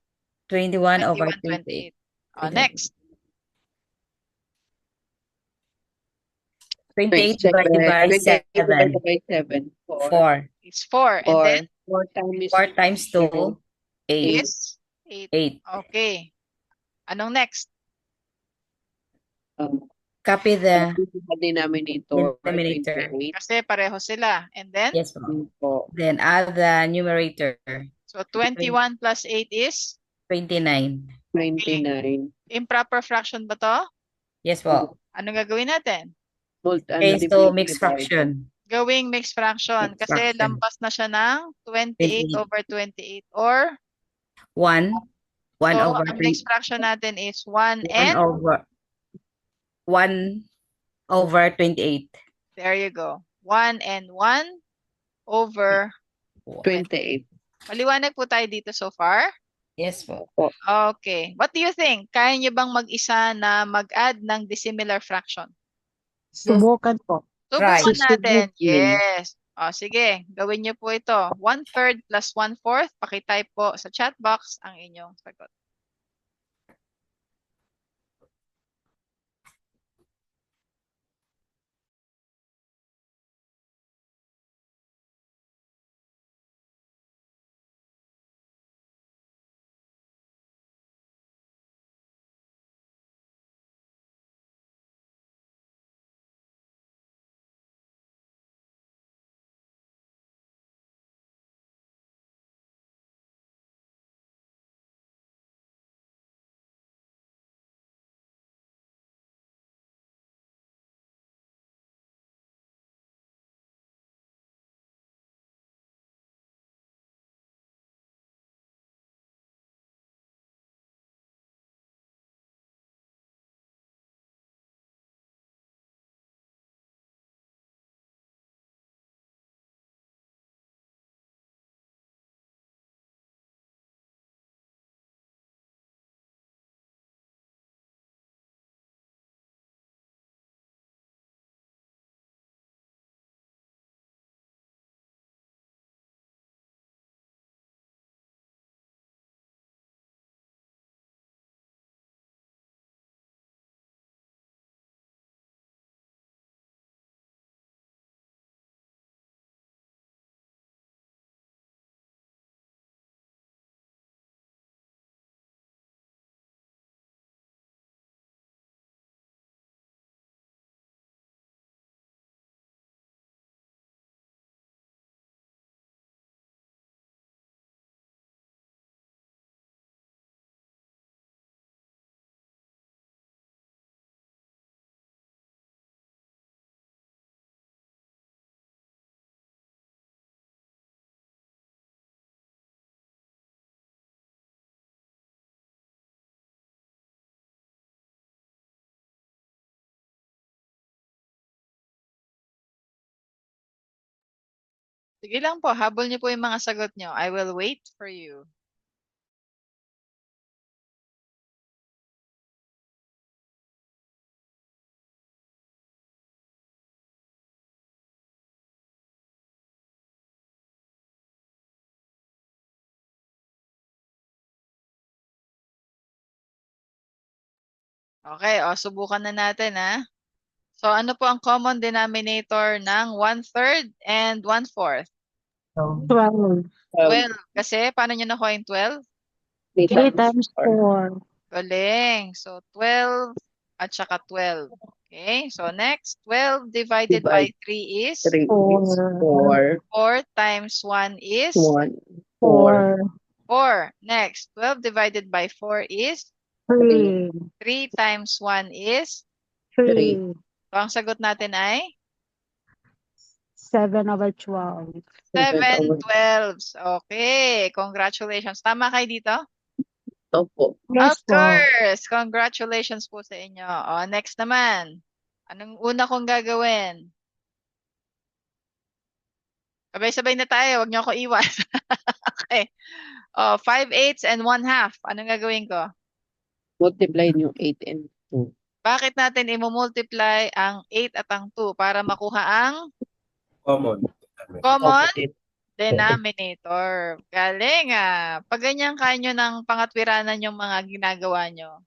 21 over 21/28. 28. Next. 28 divided by 7. divided by 7. 4. Is 4. And then, 4 times 4 times 2. 8. is 8. 8. Okay. Anong next? Copy the denominator. denominator. 28. Kasi pareho sila. And then, Yes po. Po. Then add the numerator. so 21 plus 8 is 29. 29. improper fraction ba to? Yes po. Anong gagawin natin? Change to mixed fraction. Gawing mixed fraction. Mixed Kasi fraction. lampas na siya ng 28 over 28 or 1. 1 so, over ang 3. mixed fraction natin is 1 1 and over 28. there you go. 1 and 1 over 28. Maliwanag po tayo dito so far? Yes po. Okay. What do you think? Kaya niyo bang mag-isa na mag-add ng dissimilar fraction? Subukan po. Try. Subukan natin. Susubukin. Yes. O, sige. Gawin niyo po ito. 1/3 plus 1/4. Pakitype po sa chat box ang inyong sagot. Sige lang po, habol niyo po yung mga sagot niyo. I will wait for you. Okay, subukan na natin ha. So ano po ang common denominator ng 1/3 and 1/4? 12. 12. Kasi paano nyo nakuha yung 12? 3 times 4. Galing. So 12 at saka 12. Okay, so next, 12 divided by 3 is 3 is 4. 4 times 1 is 1, 4. 4. Next, 12 divided by 4 is 3. 3 times 1 is 3. so ang sagot natin ay 7/12. 7/12. Okay, congratulations. Tama kayo dito? Opo. Yes Of po. course. Congratulations po sa inyo. Next naman. Anong una kong gagawin? Sabay-sabay na tayo. Huwag niyo ako iwan. Okay. 5/8 and 1/2. Anong gagawin ko? Multiply yung 8 and 2. Bakit natin i-multiply ang 8 at ang 2 para makuha ang Common. common Opposite. denominator? Galing ah. Pag ganyan kayo ng pangatwiranan yung mga ginagawa nyo,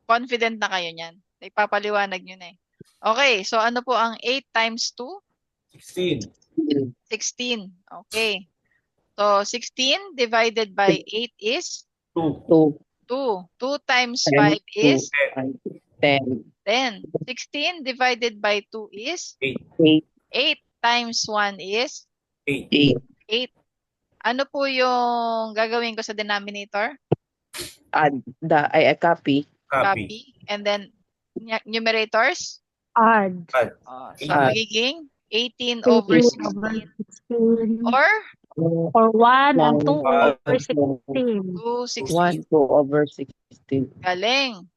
confident na kayo niyan. Ipapaliwanag nyo na eh. Okay, so ano po ang 8 times 2? 16. 16. Okay. So 16 divided by 8 is 2. 2 2. 2 times 5 times 2 is 10. 10. 16 divided by 2 is 8 8 times 1 is 8. 8. 8. Ano po yung gagawin ko sa denominator? Add I copy. Copy. And then numerators? Add. So Add. magiging 18 18 over over 16 16. or Or 1 and 2 One. over 16. 2, 16. 1 2 over 16. Galing.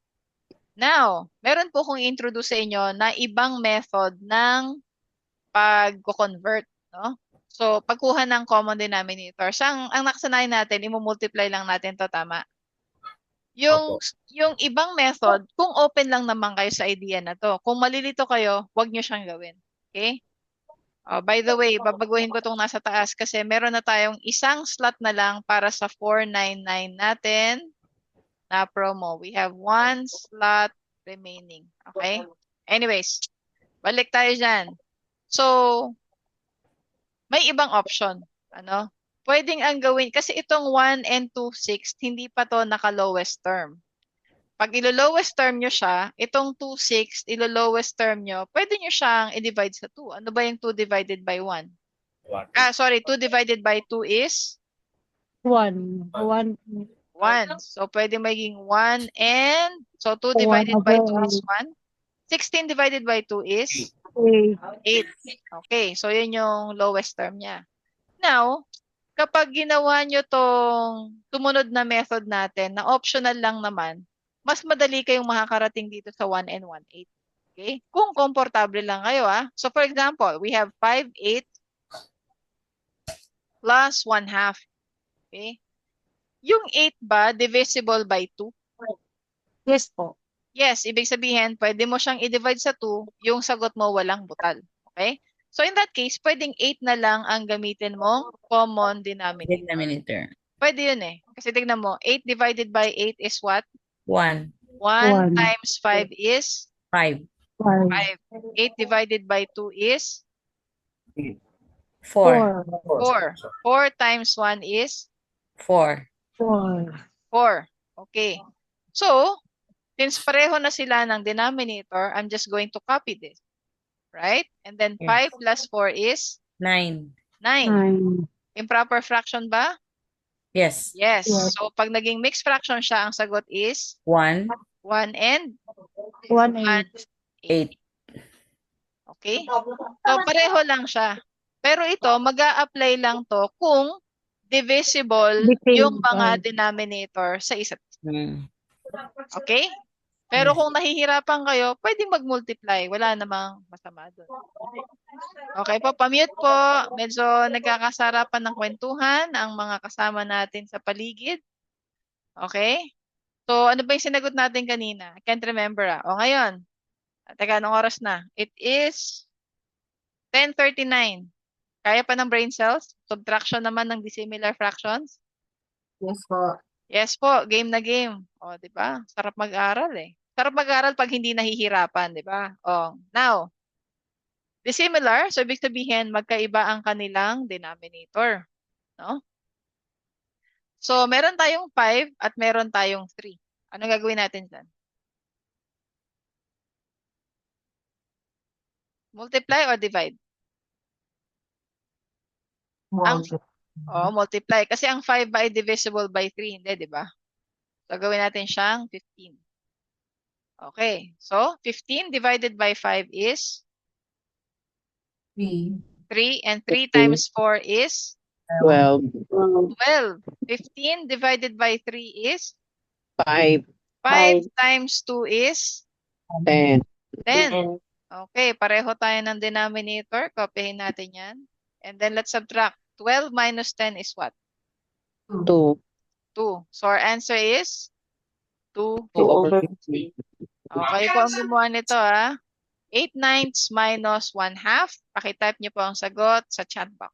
Now, meron po kong introduce sa inyo na ibang method ng pag-convert, no? So, pagkuha ng common denominator. Ang nakasanayan natin, i-multiply lang natin to, tama? Yung ibang method, kung open lang naman kayo sa idea na to, kung malilito kayo, huwag nyo siyang gawin. Okay? By the way, babaguhin ko itong nasa taas kasi meron na tayong isang slot na lang para sa 499 natin na promo. We have one slot remaining. Okay? Anyways, balik tayo dyan. So, may ibang option. Ano? Pwedeng ang gawin, kasi itong 1 and 2, 6, hindi pa to naka-lowest term. Pag ilo-lowest term nyo siya, itong 2, 6, ilo-lowest term nyo, pwede nyo siyang i-divide sa 2. Ano ba yung 2 divided by 1? 2 divided by 2 is 1. 1. 1. So, pwede maging 1 and, so 2 divided by 2 is 1. 16 divided by 2 is 8. 8. Okay, so yun yung lowest term niya. Now, kapag ginawa nyo tong tumunod na method natin, na optional lang naman, mas madali kayong makakarating dito sa 1 and 1/8. Okay? Kung komportable lang kayo, ah. So, for example, we have 5/8 plus 1/2. Okay? Yung 8 ba, divisible by 2? Yes po. Yes, ibig sabihin, pwede mo siyang i-divide sa 2, yung sagot mo walang butal. Okay? So, in that case, pwedeng 8 na lang ang gamitin mong common denominator. Denominator. Pwede yun eh. Kasi tignan mo, 8 divided by 8 is what? 1, 1 One. times 5 is 5, 5. 5. 8 divided by 2 is 4, 4. 4 times 1 is 4. 4. 4. Okay. So, since pareho na sila ng denominator, I'm just going to copy this. Right? And then 5 plus 4 is 9. 9. 9. Improper fraction ba? Yes. Yes. Yes. So, pag naging mixed fraction siya, ang sagot is 1, 1 and 1 1. 8. Okay? So, pareho lang siya. Pero ito, mag-a-apply lang to kung divisible yung mga denominator sa isa't isa. Mm. Okay? Pero kung nahihirapan kayo, pwedeng mag-multiply. Wala namang masama doon. Okay po, pamute po. Medyo nagkakasarapan ng kwentuhan ang mga kasama natin sa paligid. Okay? So, ano ba yung sinagot natin kanina? I can't remember. O ngayon, teka, anong oras na? It is 10:39. Kaya pa ng brain cells? Subtraction naman ng dissimilar fractions? Yes po. Yes po, game na game. O, di ba? Sarap mag-aral eh. Sarap mag-aral pag hindi nahihirapan, di ba? O, now, dissimilar, so ibig sabihin magkaiba ang kanilang denominator, no? So, meron tayong 5 at meron tayong 3. Anong gagawin natin dyan? Multiply or divide? Multiply. Multiply. Kasi ang 5 ba ay divisible by 3? Hindi, di ba? So, gawin natin siyang 15. Okay. So, 15 divided by 5 is 3. 3. And 3 15. times 4 is 12, 12. 15 divided by 3 is 5, 5 times 2 is 10, 10. Okay, pareho tayo ng denominator. Kopyahin natin yan. And then let's subtract. 12 minus 10 is what? 2, 2. So our answer is 2. 2 over 15. Okay po ang gumawa nito ha. 8/9 minus 1/2. Pakitype niyo po ang sagot sa chat box.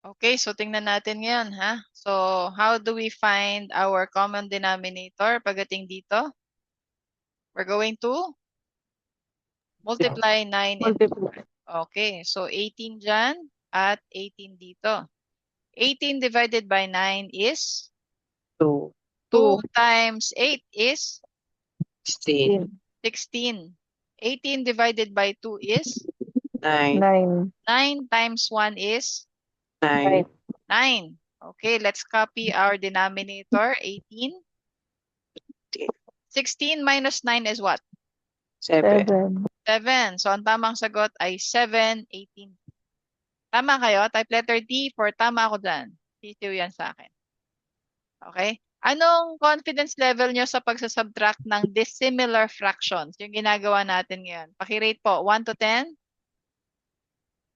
Okay, so tingnan natin ngayon, ha? So, how do we find our common denominator pagdating dito? We're going to multiply 9 and 2. Okay, so 18 dyan at 18 dito. 18 divided by 9 is 2, 2 times 8 is 16, 16. 18 divided by 2 is 9, 9 times 1 is 9, 9. Okay, let's copy our denominator, 18. 16 minus 9 is what? 7, 7. So, ang tamang sagot ay 7, 18. Tama kayo? Type letter D for tama ako dyan. Sisiw yan sa akin. Okay? Anong confidence level nyo sa pagsasubtract ng dissimilar fractions? Yung ginagawa natin ngayon. Pakirate po, 1 to 10.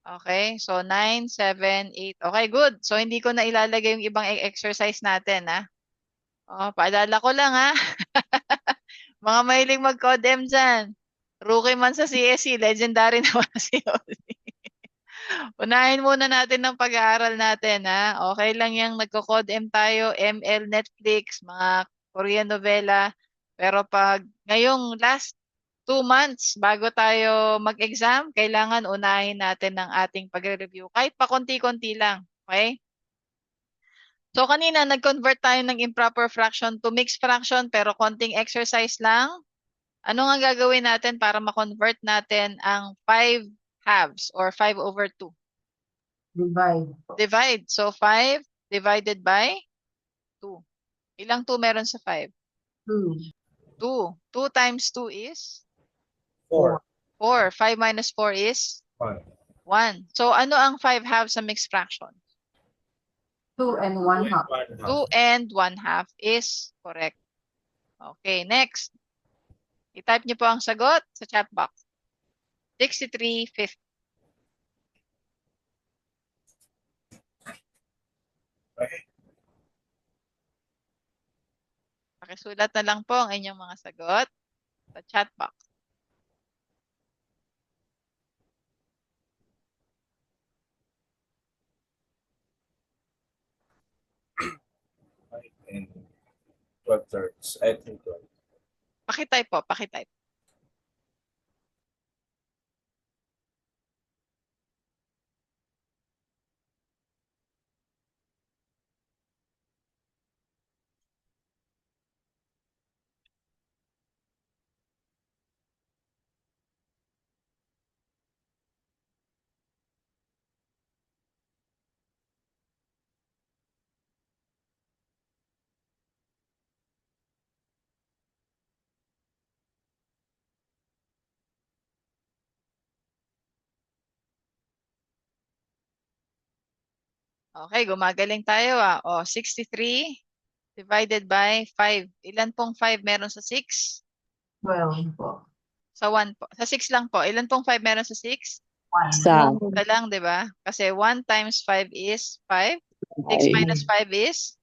Okay, so 9, 7, 8. Okay, good. So, hindi ko na ilalagay yung ibang exercise natin, ha? Paalala ko lang, ha? Mga mahilig mag-codem dyan. Rookie man sa CSE, legendary naman si Oli. Unahin muna natin ng pag-aaral natin, ha? Okay lang yung nagko-codem tayo, ML, Netflix, mga Korean novela. Pero pag ngayong last 2 months bago tayo mag-exam, kailangan unahin natin ng ating pagre-review. Kahit pa konti-konti lang. Okay? So kanina nag-convert tayo ng improper fraction to mixed fraction pero konting exercise lang. Ano nga gagawin natin para ma-convert natin ang 5 halves or 5/2? Divide. Divide. So 5 divided by 2. Ilang 2 meron sa 5? 2. 2. 2 times 2 is 4. 4. 5 minus 4 is 1. 1. So ano ang 5 halves sa mixed fraction? 2 and 1 half. 2 and 1/2 is correct. Okay, next. I-type niyo po ang sagot sa chat box. 63/50. Okay. Pakisulat na lang po ang inyong mga sagot sa chat box. And 12/3. I think 12. Pakitype po, pakitype. Okay, gumagaling tayo ah. O, 63 divided by 5. Ilan pong 5 meron sa 6? 12 po. Sa 1 po. Sa 6 lang po. Ilan pong 5 meron sa 6? 1. Isa. Isa lang, di ba? Kasi 1 times 5 is 5. 6 minus 5 is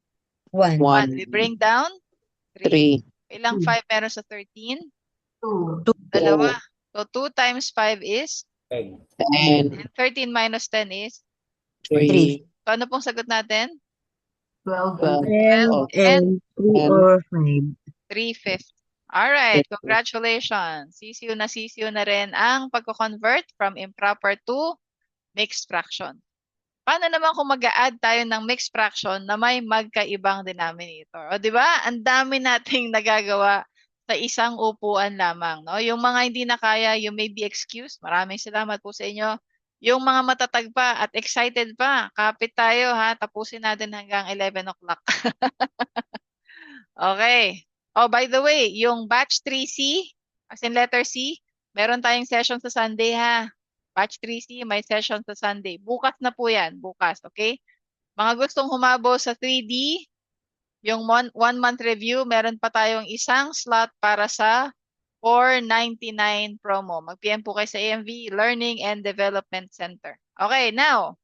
1. 1. We bring down 3. 3. Ilang 5 meron sa 13? 2. Dalawa. So 2 times 5 is 10. 10. and 13 minus 10 is 3. so ano pong sagot natin? 12. 12 and 3 or 5. 3/5. Alright, congratulations. Sisiw na rin ang pagko-convert from improper to mixed fraction. Paano naman kung mag-a-add tayo ng mixed fraction na may magkaibang denominator? O di ba? Ang dami nating nagagawa sa isang upuan lamang, no? Yung mga hindi na kaya, you may be excused. Maraming salamat po sa inyo. Yung mga matatag pa at excited pa, kapit tayo ha. Tapusin natin hanggang 11 o'clock. Okay. Oh, by the way, yung batch 3C, as in letter C, meron tayong session sa Sunday ha. Batch 3C, may session sa Sunday. Bukas na po yan. Bukas, okay? Mga gustong humabol sa 3D, yung 1-month review, meron pa tayong isang slot para sa 499 promo. Mag-PM po kayo sa AMV Learning and Development Center. Okay, now,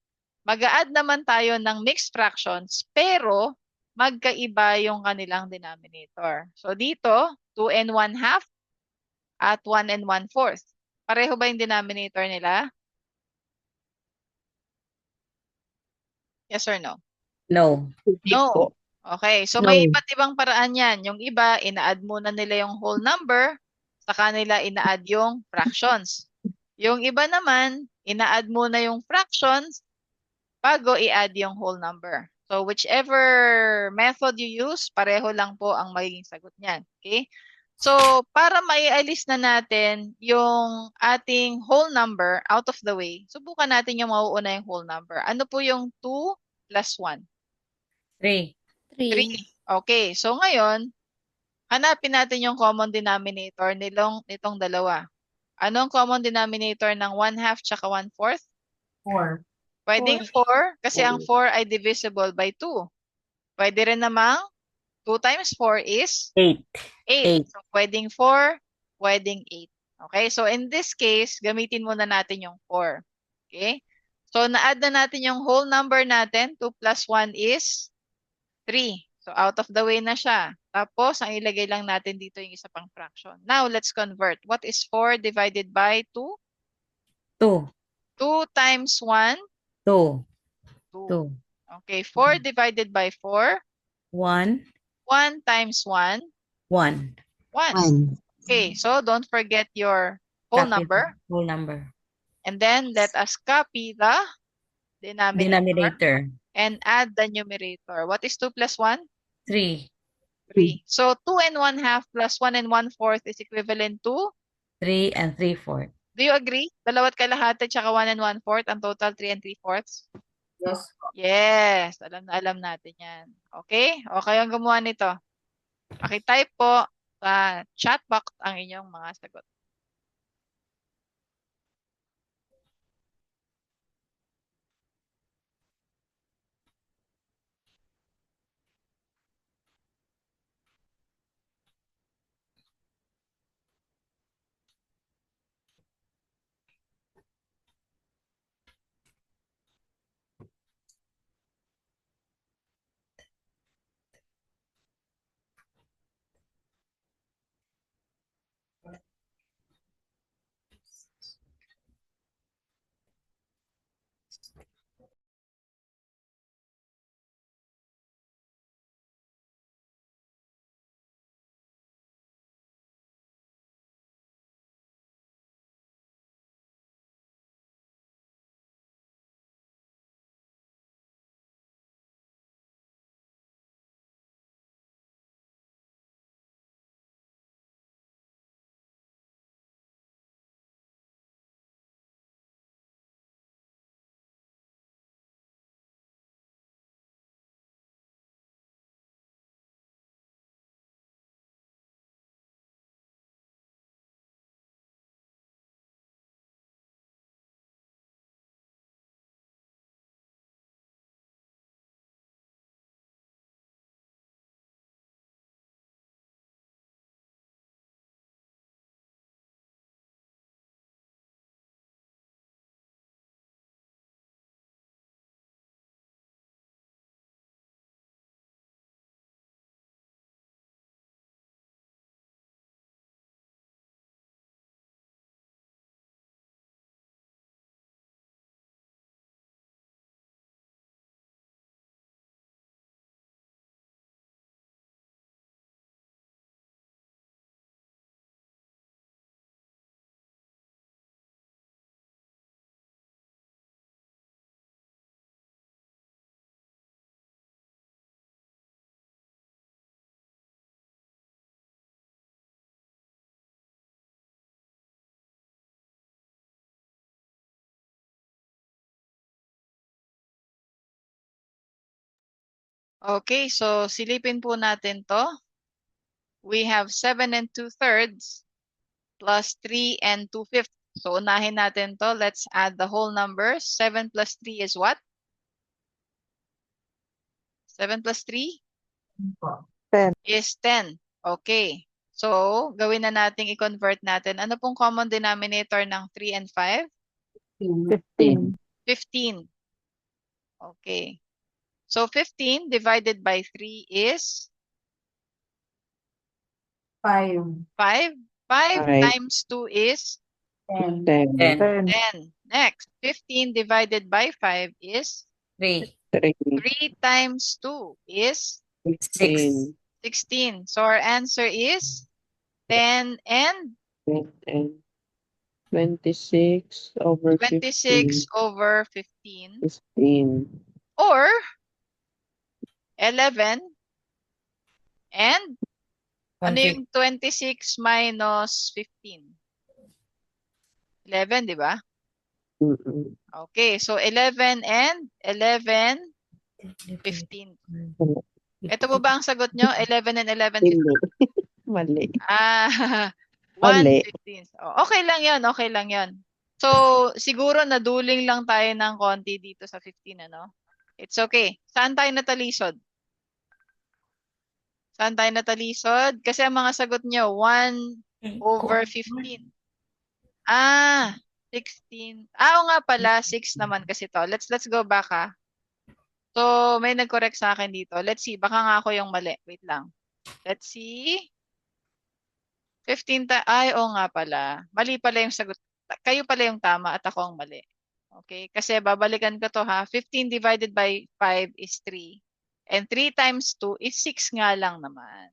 mag-a-add naman tayo ng mixed fractions, pero magkaiba yung kanilang denominator. So dito, 2 and 1/2 at 1 and 1/4. Pareho ba yung denominator nila? Yes or no? No. No. Okay, so may iba't ibang paraan yan. Yung iba, ina-add muna nila yung whole number, saka nila ina-add yung fractions. Yung iba naman, ina-add muna yung fractions bago i-add yung whole number. So whichever method you use, pareho lang po ang magiging sagot niyan. Okay? So para maialis na natin yung ating whole number out of the way, subukan natin yung mauuna yung whole number. Ano po yung 2 plus 1? 3. 3. Okay, so ngayon, hanapin natin yung common denominator nitong dalawa. Anong common denominator ng 1/2 tsaka 1/4? 4. Pwedeng 4 kasi ang 4 ay divisible by 2. Pwede rin namang 2 times 4 is 8. 8. So pwedeng 4, pwedeng 8. Okay, so in this case, gamitin muna natin yung 4. Okay? So na-add na natin yung whole number natin. 2 plus 1 is 3. So out of the way na siya. Tapos, ang ilagay lang natin dito yung isa pang fraction. Now, let's convert. What is 4 divided by 2? 2. 2 times 1? 2. 2. 2. Okay, 4 divided by 4? 1. 1 times 1? 1. 1. Okay, so don't forget your whole number. Whole number. And then, let us copy the Denominator. and add the numerator. What is 2 plus 1? 3. 3. So 2 and 1/2 plus 1 and 1/4 is equivalent to, 3 and 3/4. do you agree? 2 kalahati tsaka 1 and 1/4, ang total 3 and 3/4. Yes. Yes, alam na alam natin yan. Okay? O kayong gumawa nito. Pakitype po sa chat box ang inyong mga sagot. Okay, so silipin po natin to. We have 7 and 2/3 plus 3 and 2/5. So unahin natin to. Let's add the whole numbers. 7 plus 3 is what? 7 plus 3 Po. is 10. Okay. So, gawin na natin, i-convert natin. Ano pong common denominator ng 3 and 5? 15. 15. Okay. So, 15 divided by 3 is 5. 5. 5 Five. times 2 is 10. 10, 10. 10. Next, 15 divided by 5 is 3. 3, 3 times 2 is 16, 16. So, our answer is 10 and 10, 26 over 26 over 15. 15. Or 11 and ano 150. yung 26 minus 15? 11, di ba? Mm-mm. Okay, so 11 and 11, 15. Ito po ba ang sagot nyo? 11 and 11, 15? Hindi. Mali. Ah, Mali. 1/15. Oh, okay lang yon, okay lang yon. So, siguro naduling lang tayo ng konti dito sa 15, ano? It's okay. Saan tayo natalisod? Saan tayo natalisod? Kasi ang mga sagot nyo, 1 over 15. Ah, 16. Oo nga pala, 6 naman kasi to. Let's go back ha. So, may nag-correct sa akin dito. Let's see, baka nga ako yung mali. Wait lang. Let's see. 15 ay, oo nga pala. Mali pala yung sagot. Kayo pala yung tama at ako ang mali. Okay? Kasi babalikan ko to ha. 15 divided by 5 is 3. And 3 times 2 is 6 nga lang naman.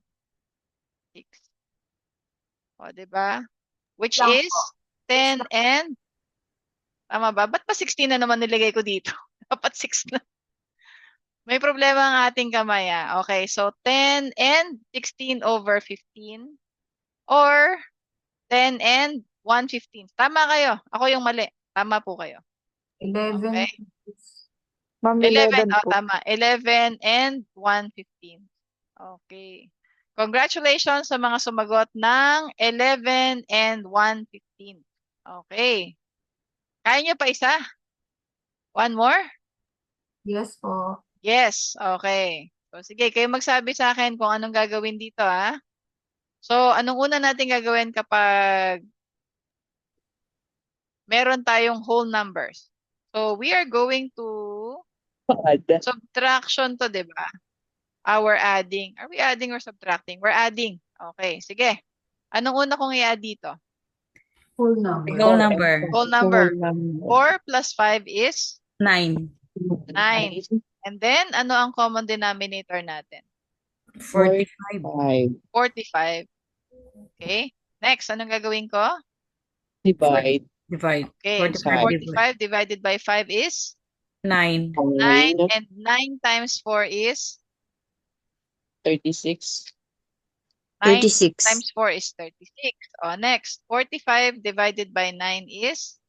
6. O, diba? Which Lang is 10 and, tama ba? Ba't pa 16 na naman nilagay ko dito? Dapat 6 na. May problema ang ating kamay. Okay, so 10 and 16 over 15 or 10 and 115. Tama kayo. Ako yung mali. Tama po kayo. 11. Okay. Ma'am, 11. 11 Oh, po. tama. 11 and 115. Okay. Congratulations sa mga sumagot ng 11 and 115. Okay. Kaya nyo pa isa? One more? Yes po. Yes. Okay. So, sige, kayo magsabi sa akin kung anong gagawin dito, ha? So, anong una natin gagawin kapag meron tayong whole numbers? So, we are going to Paad. subtraction to, di ba? We're adding. Are we adding or subtracting? We're adding. Okay, sige. Anong una kong i-add dito? Full number. Whole number. Whole number. Whole number. 4 plus 5 is 9. 9. And then, ano ang common denominator natin? 45. 5. 45. Okay. Next, anong gagawin ko? Divide. Divide. Okay, so 45 divided by 5 is 9. 9. And 9 times 4 is 36. 9 36. times 4 is 36. Next, 45 divided by 9 is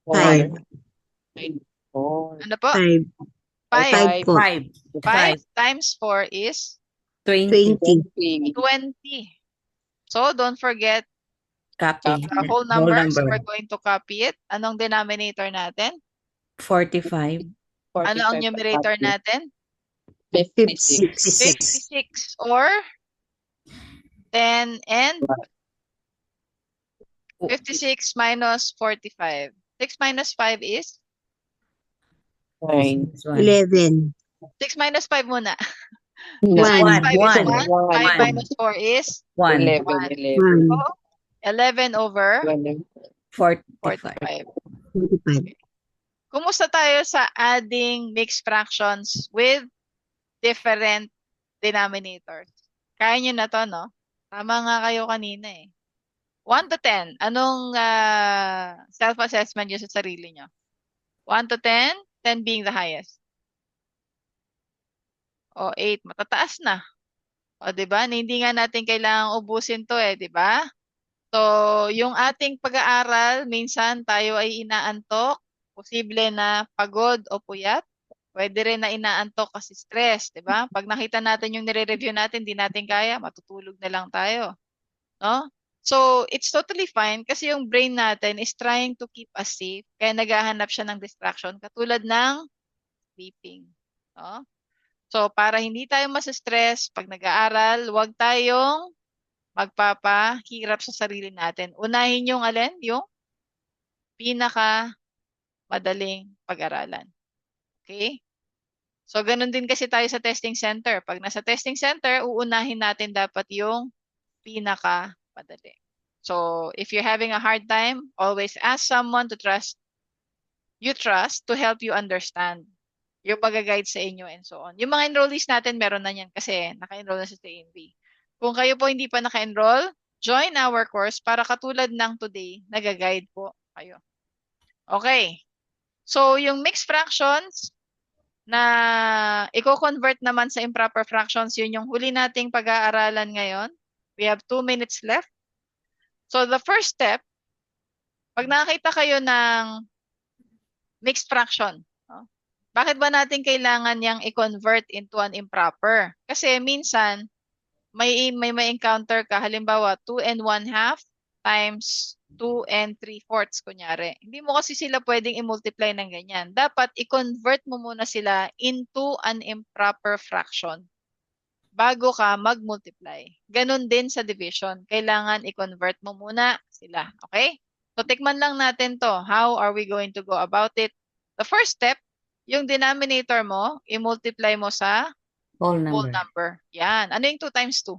4. 4. ano po? 5. 5. 5 po. 5. 5 times 4 is 20. 20. 20. So, don't forget Copy. the whole number. So, number. we're going to copy it. Anong denominator natin? 45. Ano ang numerator natin? 56. 56 or 10 and 56 minus 45. 6 minus 5 is? 9. 11. 6 minus 5 muna. 1. 5 is 1. 5 1. minus 4 is? 1. 11. 1. So, 11 over 45. 45. 45. Kumusta tayo sa adding mixed fractions with different denominators? Kaya nyo na to, no? Tama nga kayo kanina eh. 1 to 10, anong self-assessment nyo sa sarili nyo? 1 to 10, 10 being the highest. O 8, matataas na. O 'di ba? Hindi nga natin kailangang ubusin 'to eh, 'di ba? So, yung ating pag-aaral, minsan tayo ay inaantok, posible na pagod o puyat. Pwede rin na inaantok kasi stress, 'di ba? Pag nakita natin yung nire-review natin, di natin kaya, matutulog na lang tayo, no? So, it's totally fine kasi yung brain natin is trying to keep us safe, kaya naghahanap siya ng distraction katulad ng sleeping, no? So, para hindi tayo mas-stress pag nag-aaral, huwag tayong magpapahirap sa sarili natin. Unahin yung alin? Yung pinaka madaling pag-aralan. Okay? So, ganun din kasi tayo sa testing center. Pag nasa testing center, uunahin natin dapat yung pinaka madali. So, if you're having a hard time, always ask someone to you trust to help you understand yung mag-guide sa inyo and so on. Yung mga enrollees natin, meron na yan kasi naka-enroll na sa TNV. Kung kayo po hindi pa naka-enroll, join our course para katulad ng today, nag-guide po kayo. Okay. So, yung mixed fractions na i-convert naman sa improper fractions, yun yung huli nating pag-aaralan ngayon. We have 2 minutes left. So, the first step, pag nakakita kayo ng mixed fraction, no? Bakit ba natin kailangan yang i-convert into an improper? Kasi minsan, may encounter ka, halimbawa, 2 and 1/2 times 2 and 3/4, kunyari. Hindi mo kasi sila pwedeng i-multiply ng ganyan. Dapat i-convert mo muna sila into an improper fraction bago ka mag-multiply. Ganon din sa division. Kailangan i-convert mo muna sila. Okay? So, tikman lang natin to. How are we going to go about it? The first step, yung denominator mo, i-multiply mo sa Whole whole number. number. Yan. Ano yung 2 times 2?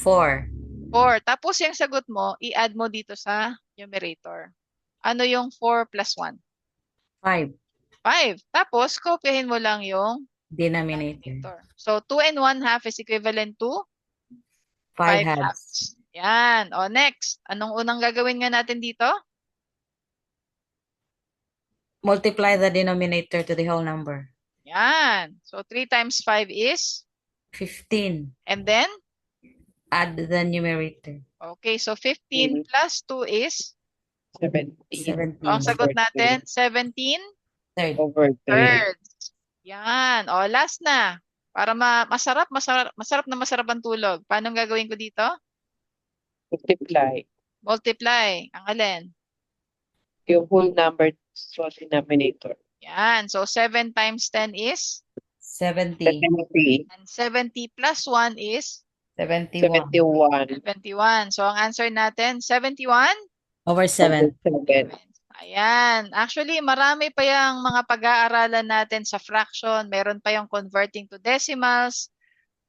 4. 4. Tapos yung sagot mo, i-add mo dito sa numerator. Ano yung 4 plus 1? 5. 5. Tapos, kopyahin mo lang yung Denominator. denominator. So, 2 and 1/2 is equivalent to 5 5 halves. halves. Yan. O, next. Anong unang gagawin nga natin dito? Multiply the denominator to the whole number. Yan. So 3 times 5 is? 15. And then? Add the numerator. Okay, so 15 plus 2 is? 17 So, ang sagot over natin, 17 Third. over 3. thirds. Yan. O, last na. Para masarap ang tulog. Paano ang gagawin ko dito? Multiply. Multiply. Ang alin? Yung whole number sa denominator. Yan. So, 7 times 10 is? 70. 70. And 70 plus 1 is? 71. 71 71. So, ang answer natin, 71? Over 7. over 7. Ayan. Actually, marami pa yung mga pag-aaralan natin sa fraction. Meron pa yung converting to decimals.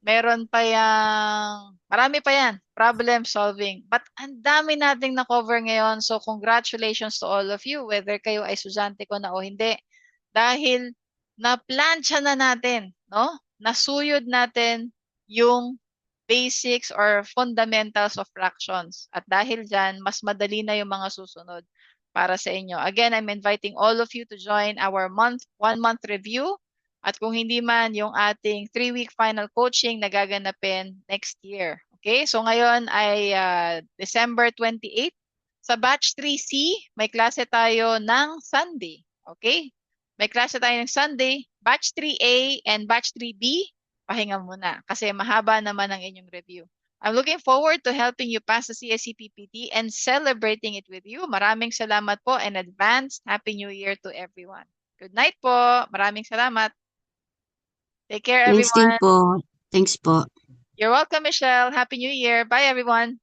Meron pa yung, marami pa yan, problem solving. But ang dami nating na-cover ngayon. So, congratulations to all of you, whether kayo ay estudyante ko na o hindi. Dahil na-plancha na natin, no? Nasuyod natin yung basics or fundamentals of fractions. At dahil dyan, mas madali na yung mga susunod para sa inyo. Again, I'm inviting all of you to join our 1-month review. At kung hindi man, yung ating 3-week final coaching na gaganapin next year. Okay? So ngayon ay December 28. Sa batch 3C, may klase tayo ng Sunday. Okay? May klase tayo ng Sunday. Batch 3A and batch 3B, pahinga muna kasi mahaba naman ang inyong review. I'm looking forward to helping you pass the CSE PPT and celebrating it with you. Maraming salamat po in advance. Happy New Year to everyone. Good night po. Maraming salamat. Take care, Thanks din everyone. po. Thanks po. You're welcome, Michelle. Happy New Year. Bye, everyone.